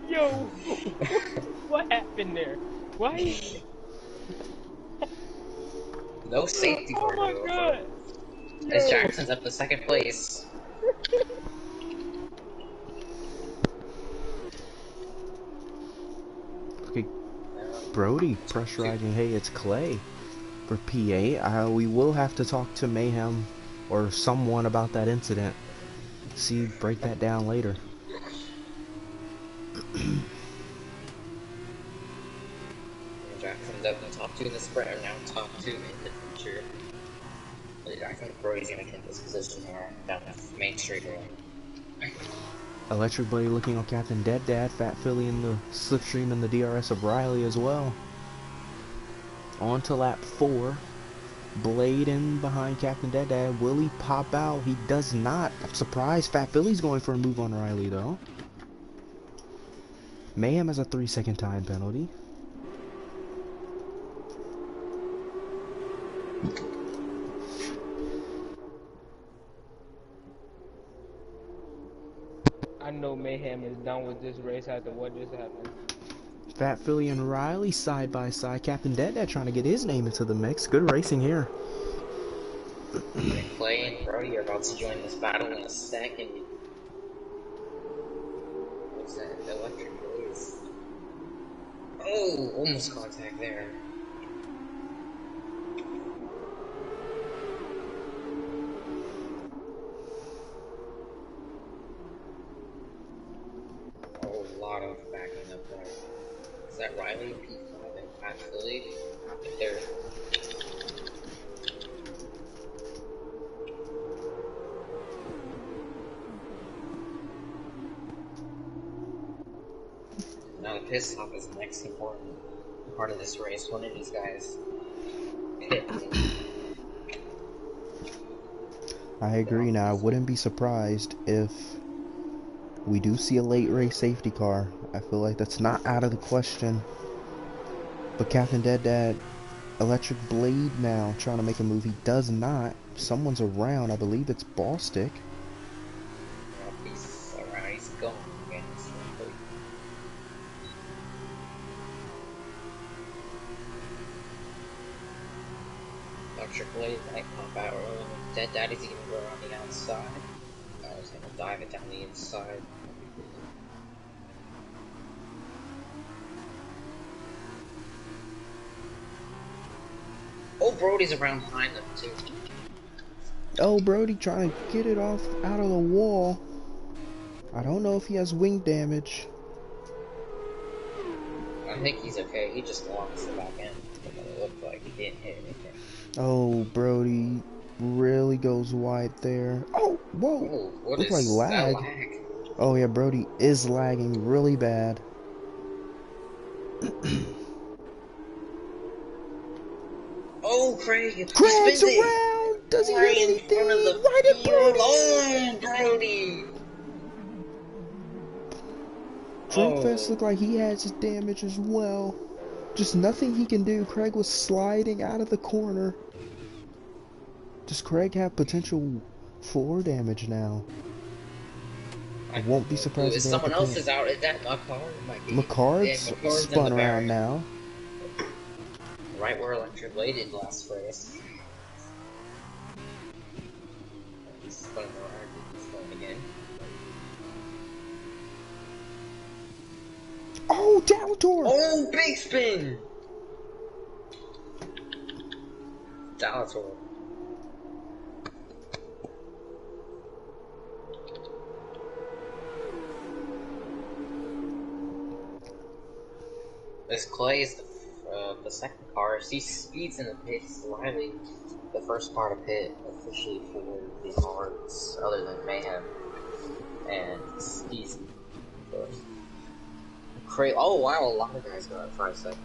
Yo, what happened there? Why? No safety. Oh my god! As Jackson's up to 2nd place. Okay, Brody pressurizing. Hey, it's Clay. for P8. We will have to talk to Mayhem or someone about that incident. See, break that down later. Jackson doesn't top 2 in the sprint, and now top 2 in the future. I think Brody's gonna get this position here down the main straightaway. Electric Blade looking on Captain Dead Dad, Fat Philly in the slipstream and the DRS of Riley as well. On to lap 4. Blade in behind Captain Dead Dad. Will he pop out? He does not. Surprise, Fat Philly's going for a move on Riley though. Mayhem has a 3-second time penalty. I know Mayhem is done with this race after what just happened. Fat Philly and Riley side by side. Captain Dead Dad trying to get his name into the mix. Good racing here. Clay and Brody are about to join this battle in a second. What's that? Electric Blaze. Oh, almost contact there. Oh, a lot of backing up there. Is that Riley, P5, and Fat Philly? Right there. Now the pit stop is the next important part of this race. One of these guys pit. I agree. Now I wouldn't be surprised if we do see a late race safety car. I feel like that's not out of the question. But Captain Dead Dad, Electric Blade now trying to make a move. He does not. Someone's around. I believe it's Ballstick. He's around. He's going again. Electric Blade might pop out early. Dead Daddy's gonna go around the outside. I was gonna dive it down the inside. Oh, Brody's around behind them too. Oh, Brody trying to get it off out of the wall. I don't know if he has wing damage. I think he's okay. He just lost the back end. It looked like he didn't hit anything. Oh, Brody really goes wide there. Oh, whoa. Oh, what Looked is like that lag. lag? Oh yeah, Brody is lagging really bad. Oh, Craig! Craig's around! Does he right hit in anything? front of the Why did field. Brody? Oh, Brody! Trunkfest looked like he has his damage as well. Just nothing he can do. Craig was sliding out of the corner. Does Craig have potential floor damage now? I won't be surprised if someone else is out. Is that McCard? McCard's spun around now. Right where Electric Blade did last race. He's spun around. He's spun again. Oh, down tour! Oh, big spin! Dalator. This Clay is the second car. He speeds in the pits. Riley, the first car to pit officially for the cars other than Mayhem. And he's crazy. Oh wow, a lot of guys got 5 seconds.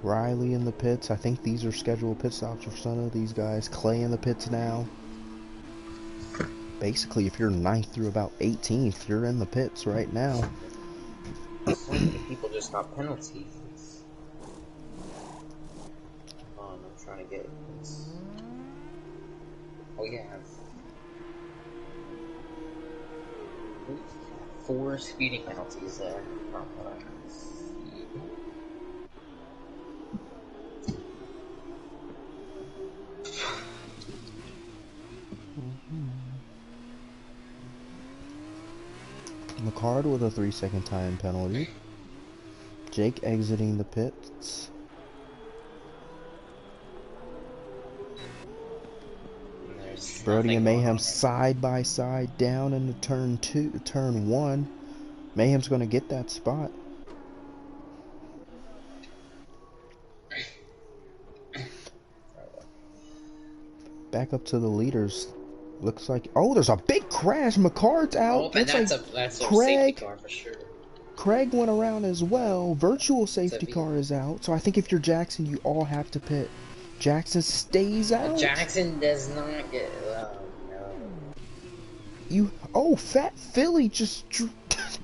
Riley in the pits. I think these are scheduled pit stops for some of these guys. Clay in the pits now. Basically, if you're 9th through about 18th, you're in the pits right now. So many people just got penalties. I'm trying to get this. Oh yeah. 4 speeding penalties there. McCard with a 3-second time penalty. Jake exiting the pits. Brody and nothing going Mayhem on. side by side down into turn 1. Mayhem's gonna get that spot. Back up to the leaders. Looks like, oh, there's a big crash. McCard's out. Oh, and Looks like that's a safety Craig car for sure. Craig went around as well. Virtual It's a safety V. car is out. So I think if you're Jackson, you all have to pit. Jackson stays out. Jackson does not get. Oh no. Oh, Fat Philly just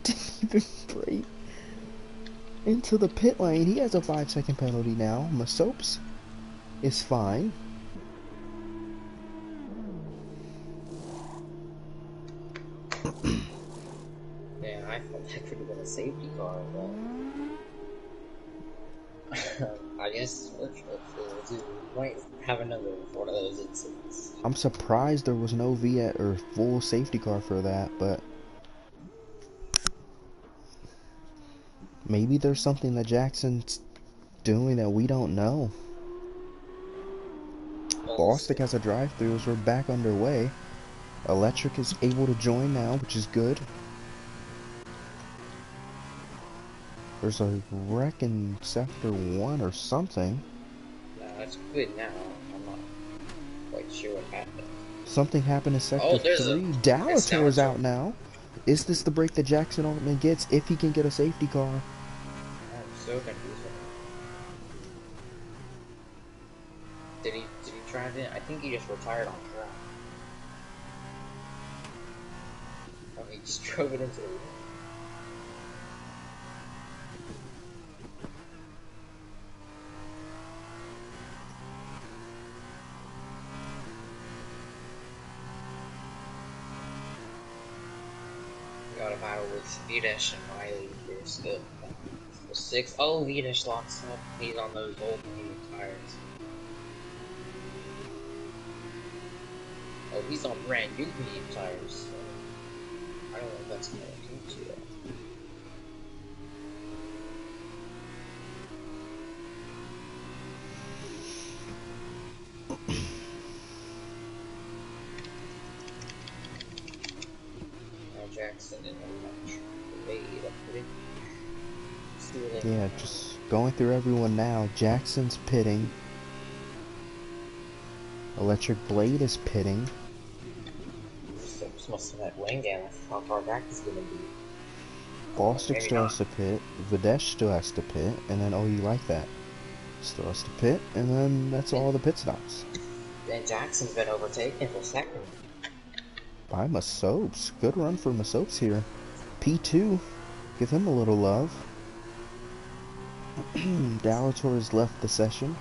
didn't even break into the pit lane. He has a 5-second penalty now. Masopes is fine. Yeah, I thought that could have been a safety car, but I guess virtual field might have another one of those incidents. I'm surprised there was no Viet or full safety car for that, but maybe there's something that Jackson's doing that we don't know. Bostic has a drive-through as we're back underway. Electric is able to join now, which is good. There's a wreck in Sector 1 or something. It's good now. I'm not quite sure what happened. Something happened in Sector 3. Dalator's out now. Is this the break that Jackson ultimately gets if he can get a safety car? I'm so confused. Did he drive in? I think he just retired on track. Oh, he just drove it into the wall. Got a battle with Vidish and Miley here still. So 6. Oh, Vidish locks up. He's on those old medium tires. Oh, he's on brand new medium tires. So I don't know if that's gonna change yet. Jackson and Electric. Yeah, just going through everyone now. Jackson's pitting. Electric Blade is pitting. So must have that lane down. How far back is gonna be? Bostic still has to pit. Videsh still has to pit. And then, oh, you like that. Still has to pit. And then that's all the pit stops. And Jackson's been overtaken for second. By Masopes. Good run for Masopes here. P2. Give him a little love. Dalator has left the session.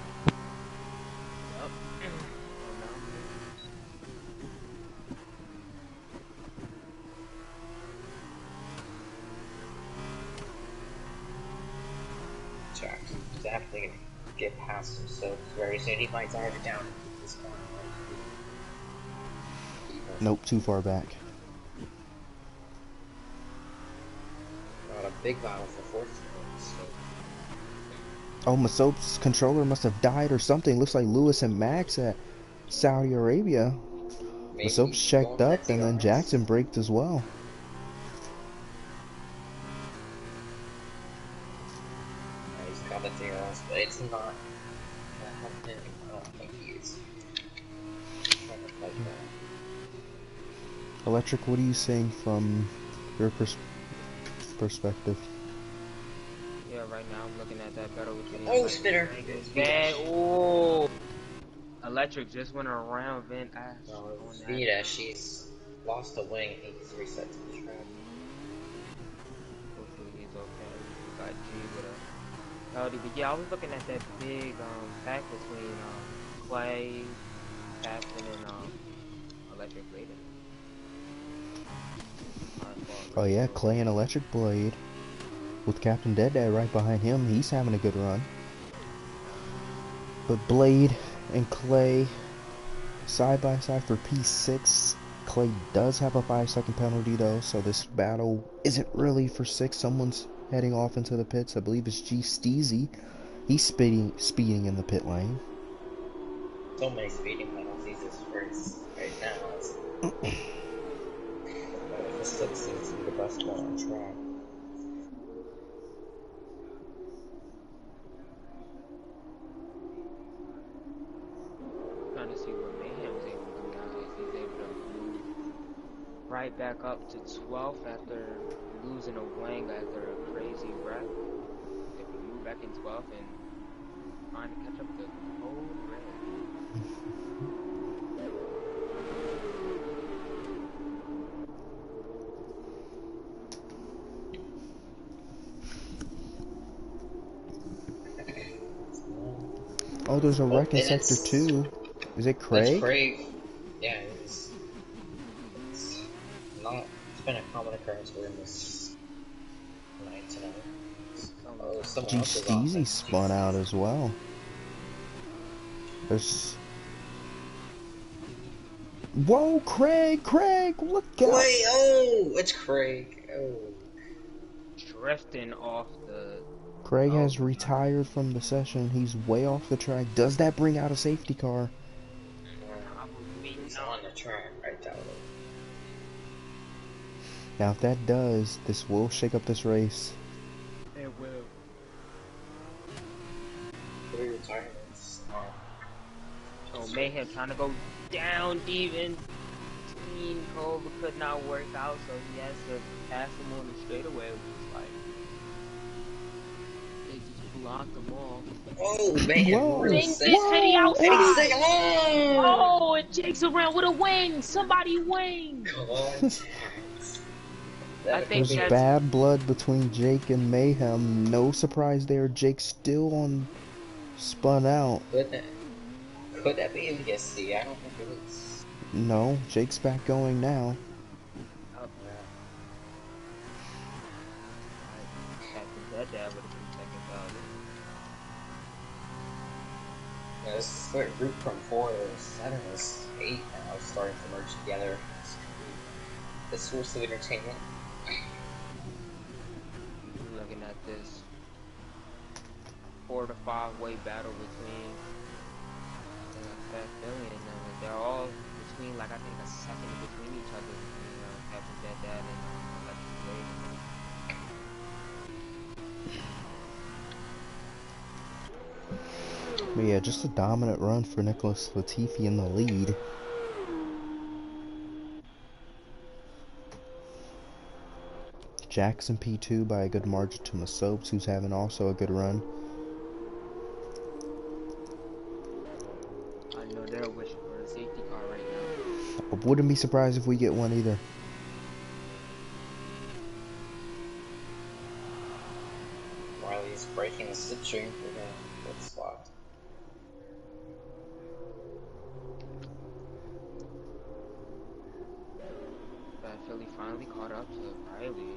Jackson's definitely gonna get past himself very soon. He might dive it down at this corner. Nope, too far back. Got a big battle for fourth. Oh, Masopes' controller must have died or something. Looks like Lewis and Max at Saudi Arabia. Masopes checked up, and then Jackson braked as well. He's got the DRS, but it's not. I don't think he is. Electric, what are you saying from your perspective? Yeah, right now I'm looking at that battle between. Oh, Spitter! Oh, Electric just went around Van Ash. No, Vita, she's lost a wing. He's reset to the track. Hopefully he's okay. Got G with a penalty. But yeah, I was looking at that big pack between Clay, Captain, and Electric Blade. Oh yeah, Clay and Electric Blade. With Captain Dead right behind him, he's having a good run. But Blade and Clay side by side for P6. Clay does have a 5-second penalty though, so this battle isn't really for 6. Someone's heading off into the pits. I believe it's G Steezy. He's speeding in the pit lane. So many speeding penalties this race right now. This looks seems to be the best one on track. Trying to see what Mayhem's able to do now. If he's able to move right back up to 12th after losing a wing after a crazy wreck. Able to move back in 12th and trying to catch up to Code Red. Oh, there's a wreck in And Sector 2. Is it it's Craig? Craig. Yeah, it's not. It's been a common occurrence for him this night tonight. Oh, someone G else is off. Steezy spun out as well. There's... Whoa, Craig! Look out! Wait, oh, it's Craig. Oh. Drifting off the... Craig has retired from the session. He's way off the track. Does that bring out a safety car? Probably He's not. on the track. I doubt it. Now, if that does, this will shake up this race. It will. 3 retirements. So Mayhem trying to go down deep in between Cole, but could not work out, so he has to pass him on the straightaway, which is like they just blocked them off. Oh man! Jinx is Teddy outside. Oh! Oh, and Jake's around with a wing. Somebody wing. I think There's that's bad blood between Jake and Mayhem. No surprise there. Jake's still on spun out. Could that be a VSC? I don't think it is. No, Jake's back going now. up now. That dad would have been thinking about it. Yeah, this is a group from 4 to 7 is 8 now, starting to merge together. This source of entertainment. Looking at this 4 to 5 way battle between Fat Philly and them. They're all between, like, I think a second between each other. You know, Captain Dad and Electric Wave. But yeah, just a dominant run for Nicholas Latifi in the lead. Jackson P2 by a good margin to Masopes, who's having also a good run. I know they're wishing for a safety car right now. I wouldn't be surprised if we get one either. Riley's breaking the slipstream for the 4th spot. Fat Philly finally caught up to Riley.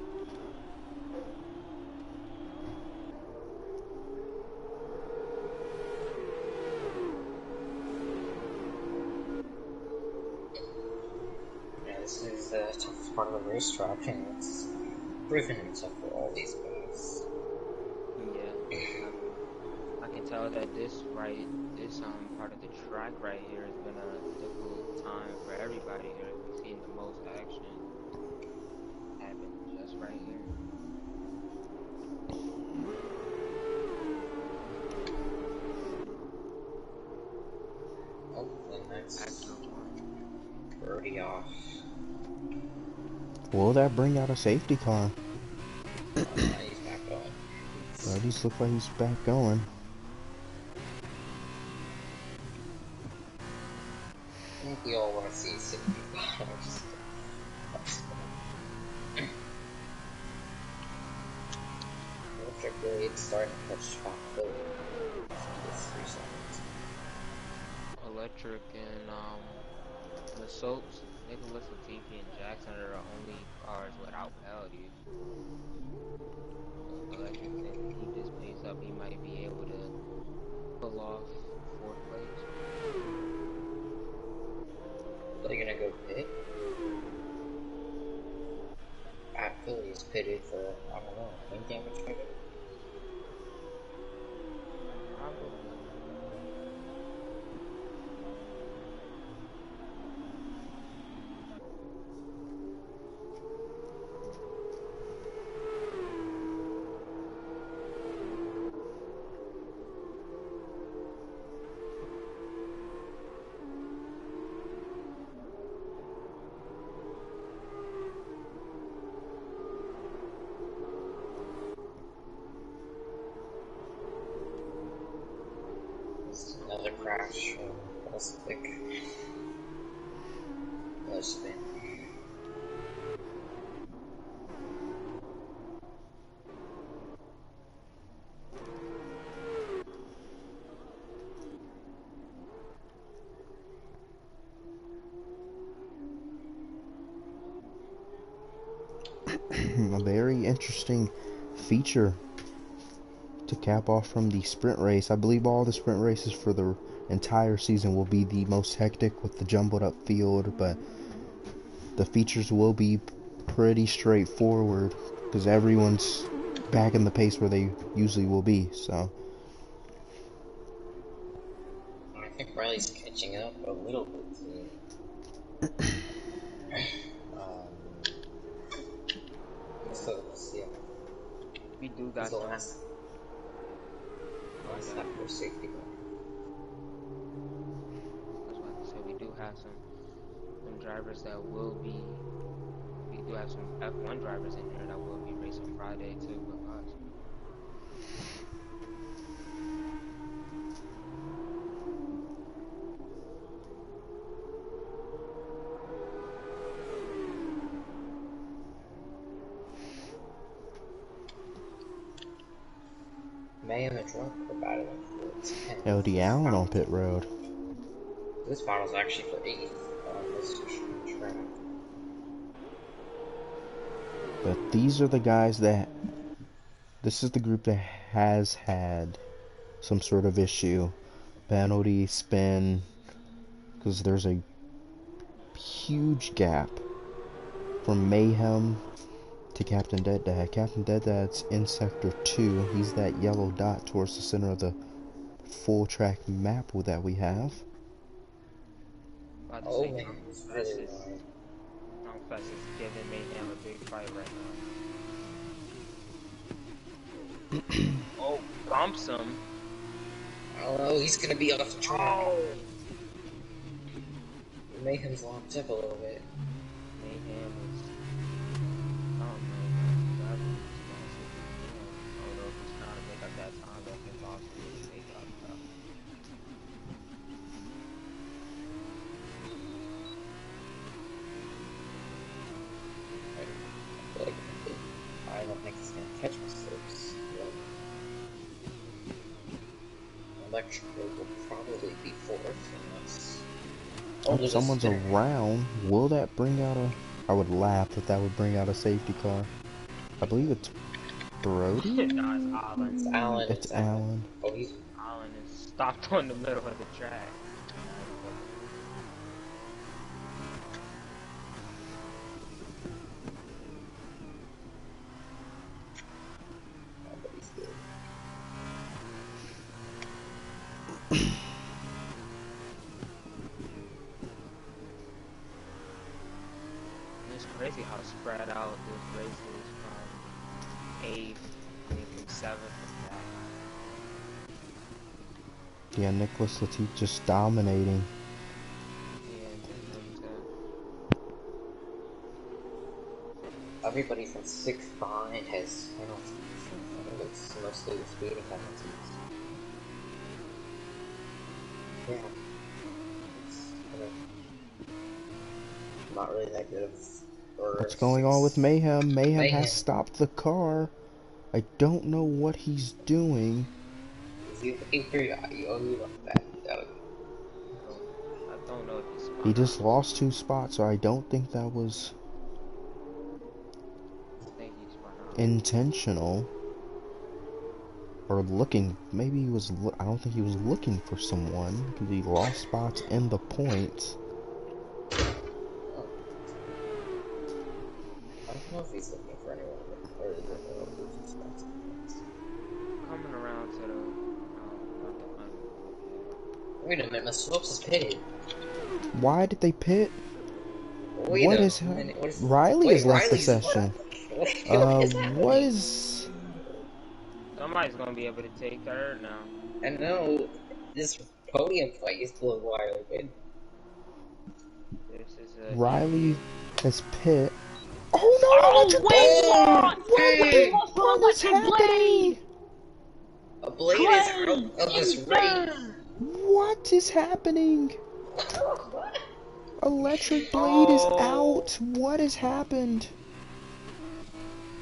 Yeah, this is the toughest part of the racetrack, and it's proven itself for all these guys. Yeah, I can tell that this part of the track right here has been a difficult time for everybody here. We've seen the most action happen just right here. Oh, and that's Birdie off. Will that bring out a safety car? He's back going. Birdie's look like he's back going. I think we all want to see safety cars. Electric Blade starting to catch back Philly. Just 3 seconds. Electric and the Soaps, Nicholas Latifi and Jackson are the only cars without penalties. Electric, if he keep this pace up, he might be able to pull off 4th place. Are they gonna go pit? At Philly's pitted for, I don't know, wing damage maybe? Probably. crash. That's like that's the thing. A very interesting feature to cap off from the sprint race. I believe all the sprint races for the entire season will be the most hectic with the jumbled up field, but the features will be pretty straightforward because everyone's back in the pace where they usually will be. So I think Riley's catching up a little bit to so yeah. We do He's got the some. last lap for safety car. I was about to say we do have some drivers that will be. We do have some F1 drivers in here that will be racing Friday too with us. Mayhem and Drunk are battling for 10th. LD Allen on pit road. This battle's actually for 8th on this track. But these are the guys that. This is the group that has had some sort of issue. Penalty, spin. Because there's a huge gap from Mayhem to Captain Dead Dad. Captain Dead Dad's in Sector 2. He's that yellow dot towards the center of the full track map that we have. Oh man, it's really Fest is giving Mayhem a big fight right now. Oh, bumps him. Oh no, he's gonna be off the track. Oh. Mayhem's locked up a little bit. Mayhem is. I don't know. I don't know if he's trying to make up that time that he lost to his make up stuff. I don't think he's gonna catch mistakes. Electrical will probably be 4th unless. If someone's around, will that bring out a... I would laugh if that would bring out a safety car. I believe it's Brody? No, it's Allen. It's Allen. It's Allen. Oh, he's... Allen is stopped on the middle of the track. It's crazy how spread out this race is from 8th, I think from 7th and that. Yeah, Nicholas Latif just dominating. Everybody from 6th behind has penalties. I think it's mostly the speeding penalties. Yeah. It's not really that good of... What's going on with Mayhem? Mayhem has stopped the car. I don't know what he's doing. Is he looking for you? Oh, you left that. I don't know if he's... He just lost 2 spots, so I don't think that was intentional. Or looking, maybe he was, I don't think he was looking for someone, because he lost spots in the points. I don't know if he's looking for anyone, or is it losing spots? Coming around to the... Wait a minute, the slopes is pitted. Why did they pit? Wait what is minute, Riley has left the Riley's session. What is... Somebody's gonna be able to take third now. I know, this podium fight is blowing wide open. This is a... Riley has pit. Oh no! What is happening? A blade is out of this race. What is happening? Electric Blade is Oh, out. What has happened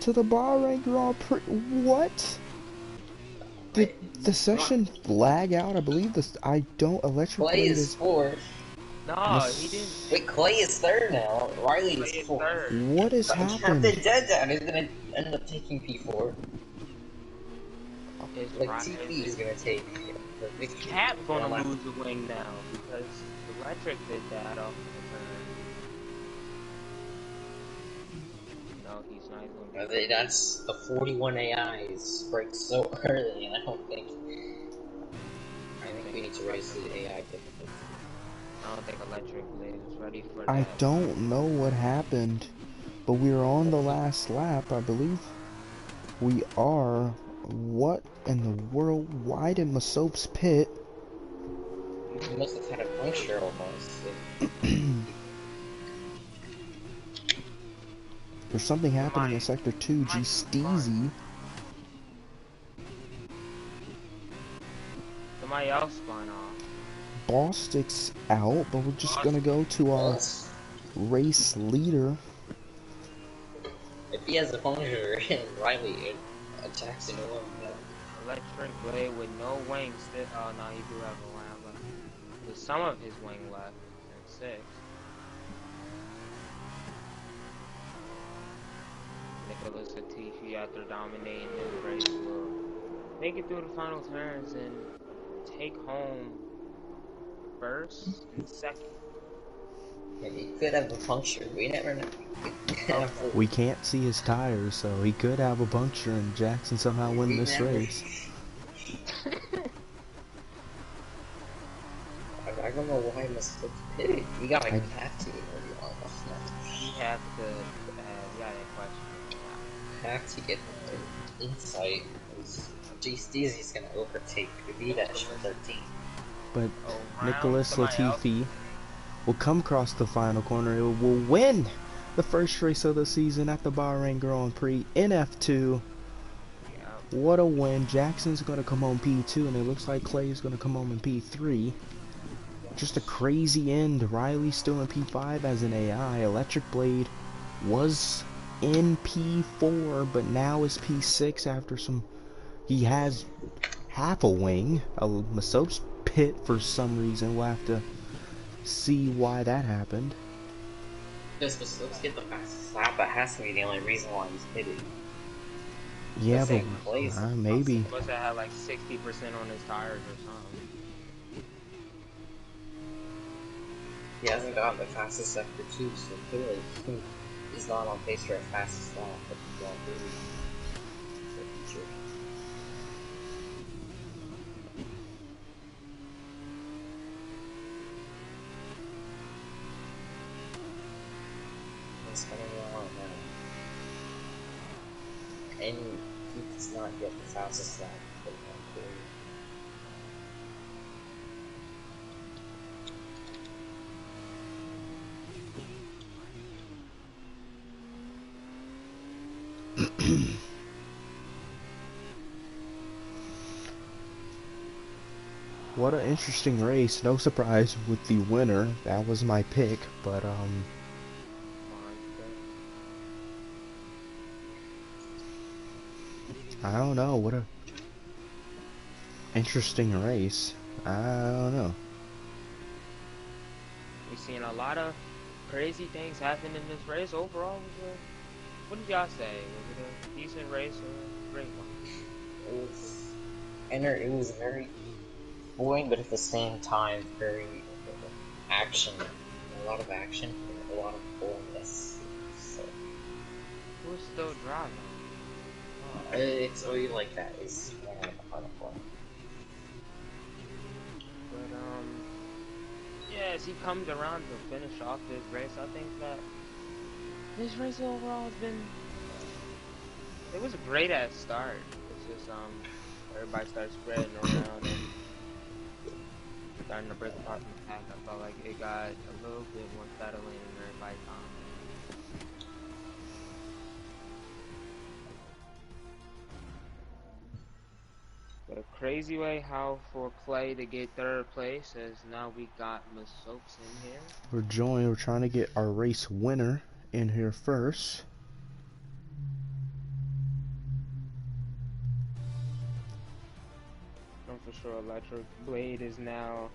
to the Bahrain Grand Prix? What? Did the session lag out? I believe this. I don't. Electric Clay Blade is is. fourth. no, he didn't. Wait, Clay is third now. Riley Play is it fourth. third. What has But Captain happened? Dead is gonna end up taking P4. Is Like right? TP is gonna take the Is victory. Cap gonna One lap. lose the wing now because Electric did that off of the turn? No, he's not gonna be. That's the 41 AIs break so early, and I think we need to raise the AI difficulty. I don't think Electric Blade is ready for I that. don't know what happened, but we are on the last lap, I believe. We are. What in the world? Why did Masoap's pit? He must have had a puncture almost. There's something happening in Somebody, Sector 2. G somebody spun. Steezy. Somebody else spun off. Bostic's out, but we're just gonna go to our race leader. If he has a puncture and Riley attacks in one, Electric Blade with no wings. Oh no, he do have a wing left. With some of his wing left in sixth. Nicholas Latifi, after dominating this race, will make it through the final turns and take home first and second. yeah, he could have a puncture. We never know. We can't see his tires, so he could have a puncture and Jackson somehow win We this never. race. I don't know why he must look pitted. We gotta have to. You have to, yeah, that question. Have to get the insight. Steezy's gonna overtake the V-Dash for 13. But Oh, Nicholas somebody else. Latifi will come across the final corner. It will win the first race of the season at the Bahrain Grand Prix in F2. Yeah. What a win. Jackson's going to come home P2, and it looks like Clay's going to come home in P3. Just a crazy end. Riley's still in P5 as an AI. Electric Blade was in P4, but now is P6 after some... He has half a wing. Masoap's pit for some reason. We'll have to see why that happened. Just let's get the fastest lap. That has to be the only reason why he's pitted. Yeah, but maybe. He must have had like 60% on his tires or something. He hasn't gotten the fastest sector 2, so clearly he's not on pace for a fastest lap. But he's not really for the future. He's coming along now. And he does not get the fastest lap for the Grand What an interesting race. No surprise with the winner. That was my pick, but I don't know. What a interesting race. I don't know. We've seen a lot of crazy things happen in this race. Overall, what did y'all say? Was it a decent race or a great one? It was very boring, but at the same time, very action. A lot of action, and a lot of boringness. So, Who's still driving? it's always like that. It's more like a final one. But yeah, as he comes around to finish off this race, I think that this race overall has been. It was a great ass start. It's just everybody started spreading around and starting to break apart from the pack. I felt like it got a little bit more settling in everybody's time. But a crazy way how for Clay to get third place, as now we got Miss Soaps in here. We're trying to get our race winner in here first. I'm for sure Electric Blade is now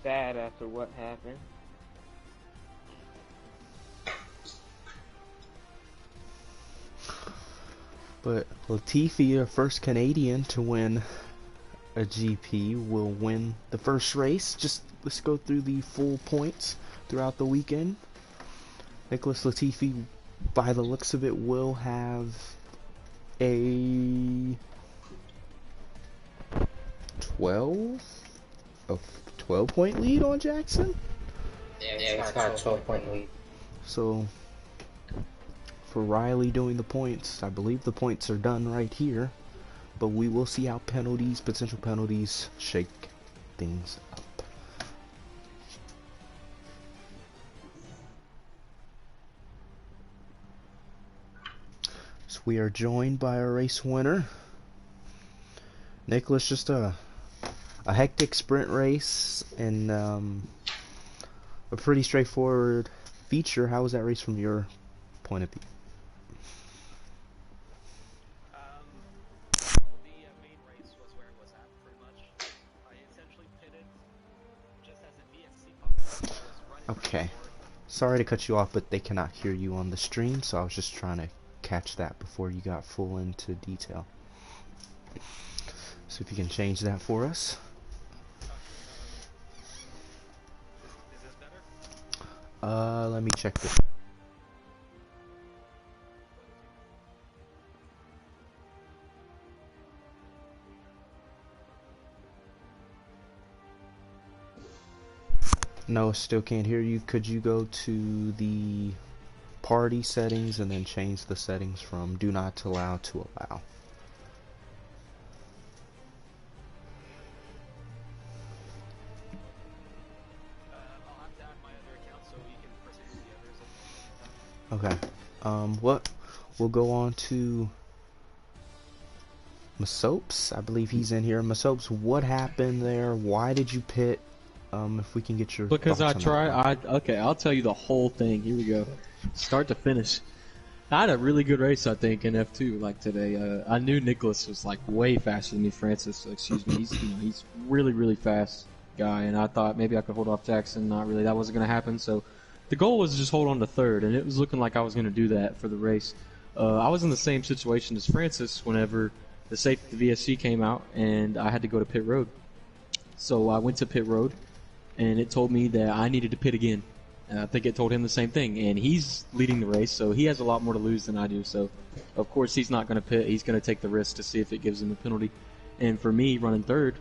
sad after what happened. But Latifi, our first Canadian to win a GP, will win the first race. Just let's go through the full points throughout the weekend. Nicholas Latifi, by the looks of it, will have a 12 point lead on Jackson. Yeah, he's got a 12-point lead. So for Riley doing the points, I believe the points are done right here, but we will see how potential penalties shake things up. So we are joined by our race winner. Nicholas, just a hectic sprint race and a pretty straightforward feature. How was that race from your point of view? The main race was where it was at, pretty much. I essentially pitted just as the VSC popped up. I was running Okay. Sorry to cut you off, but they cannot hear you on the stream, so I was just trying to catch that before you got full into detail. So if you can change that for us. Is this better? Let me check this. No, still can't hear you. Could you go to the party settings and then change the settings from do not allow to allow? I'll have to add my other account so you can proceed with the others. Okay. We'll go on to Masopes. I believe he's in here. Masopes, what happened there? Why did you pit? If we can get your Because I thoughts on that one. okay, I'll tell you the whole thing. Here we go. Start to finish. I had a really good race, I think, in F2, like today. I knew Nicholas was like way faster than me, Francis, excuse me. He's really, really fast guy, and I thought maybe I could hold off Jackson. Not really. That wasn't going to happen. So the goal was to just hold on to third, and it was looking like I was going to do that for the race. I was in the same situation as Francis whenever the VSC came out, and I had to go to pit road. So I went to pit road, and it told me that I needed to pit again. And I think it told him the same thing. And he's leading the race, so he has a lot more to lose than I do. So, of course, he's not going to pit. He's going to take the risk to see if it gives him a penalty. And for me, running third,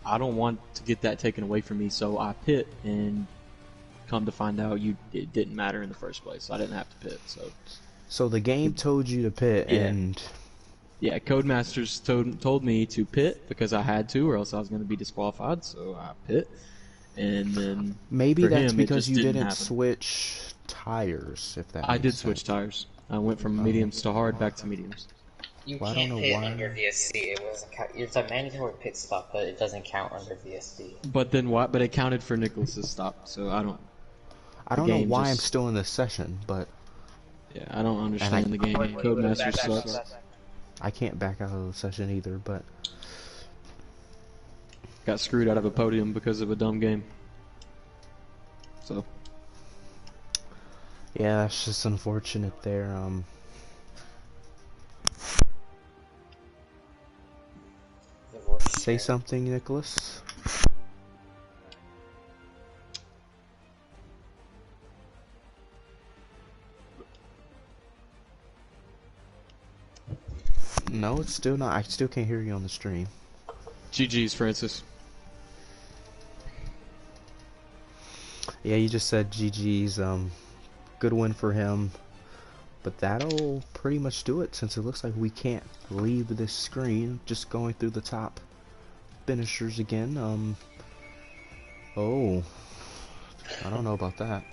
I don't want to get that taken away from me. So I pit, and come to find out, it didn't matter in the first place. I didn't have to pit. So the game told you to pit, Yeah. and Yeah, Codemasters told me to pit because I had to, or else I was going to be disqualified. So I pit. And then maybe for that's him, it because just you didn't happen. switch tires. If that I makes did sense. switch tires. I went from mediums to hard back to mediums. You Well, I can't don't know pit why. under VSC. It wasn't count. It's a mandatory pit stop, but it doesn't count under VSD. But then what? But it counted for Nicholas's stop, so I don't. I don't know game why I'm just- still in this session, but Yeah, I don't understand the game. Codemasters sucks. I can't back out of the session either. But Got screwed out of a podium because of a dumb game. So yeah, that's just unfortunate there. Say something, Nicholas. No, it's still not. I still can't hear you on the stream. GG's, Francis. Yeah, you just said GG's. Good win for him. But that'll pretty much do it, since it looks like we can't leave this screen. Just going through the top finishers again. Oh, I don't know about that.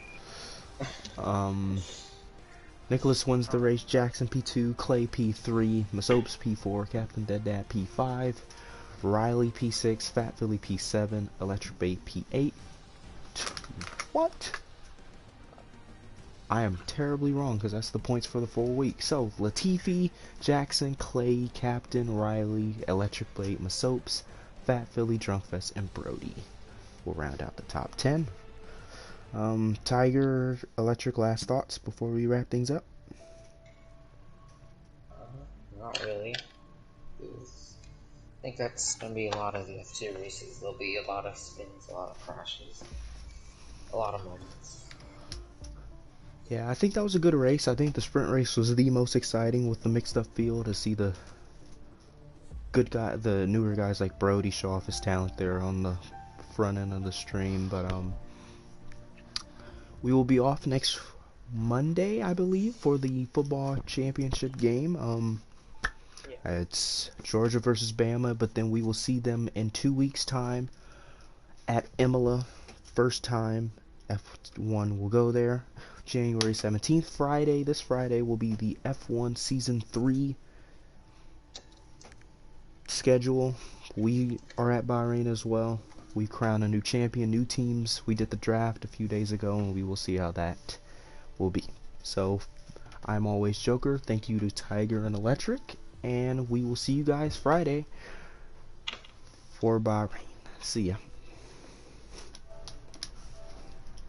Nicholas wins the race. Jackson P2, Clay P3, Masopes P4, Captain Dead Dad P5, Riley P6, Fat Philly P7, Electric Bait P8. What? I am terribly wrong because that's the points for the full week. So, Latifi, Jackson, Clay, Captain, Riley, Electric Bait, Masopes, Fat Philly, Drunkfest, and Brody will round out the top 10. Tiger, Electric, last thoughts before we wrap things up? Not really. I think that's going to be a lot of the F2 races. There'll be a lot of spins, a lot of crashes, a lot of moments. Yeah, I think that was a good race. I think the sprint race was the most exciting with the mixed up field to see the the newer guys like Brody show off his talent there on the front end of the stream. But we will be off next Monday, I believe, for the football championship game. It's Georgia versus Bama, but then we will see them in 2 weeks' time at Imola. First time F1 will go there. January 17th, Friday. This Friday will be the F1 Season 3 schedule. We are at Bahrain as well. We crowned a new champion, new teams. We did the draft a few days ago, and we will see how that will be. So, I'm always Joker. Thank you to Tiger and Electric, and we will see you guys Friday for Bahrain. See ya.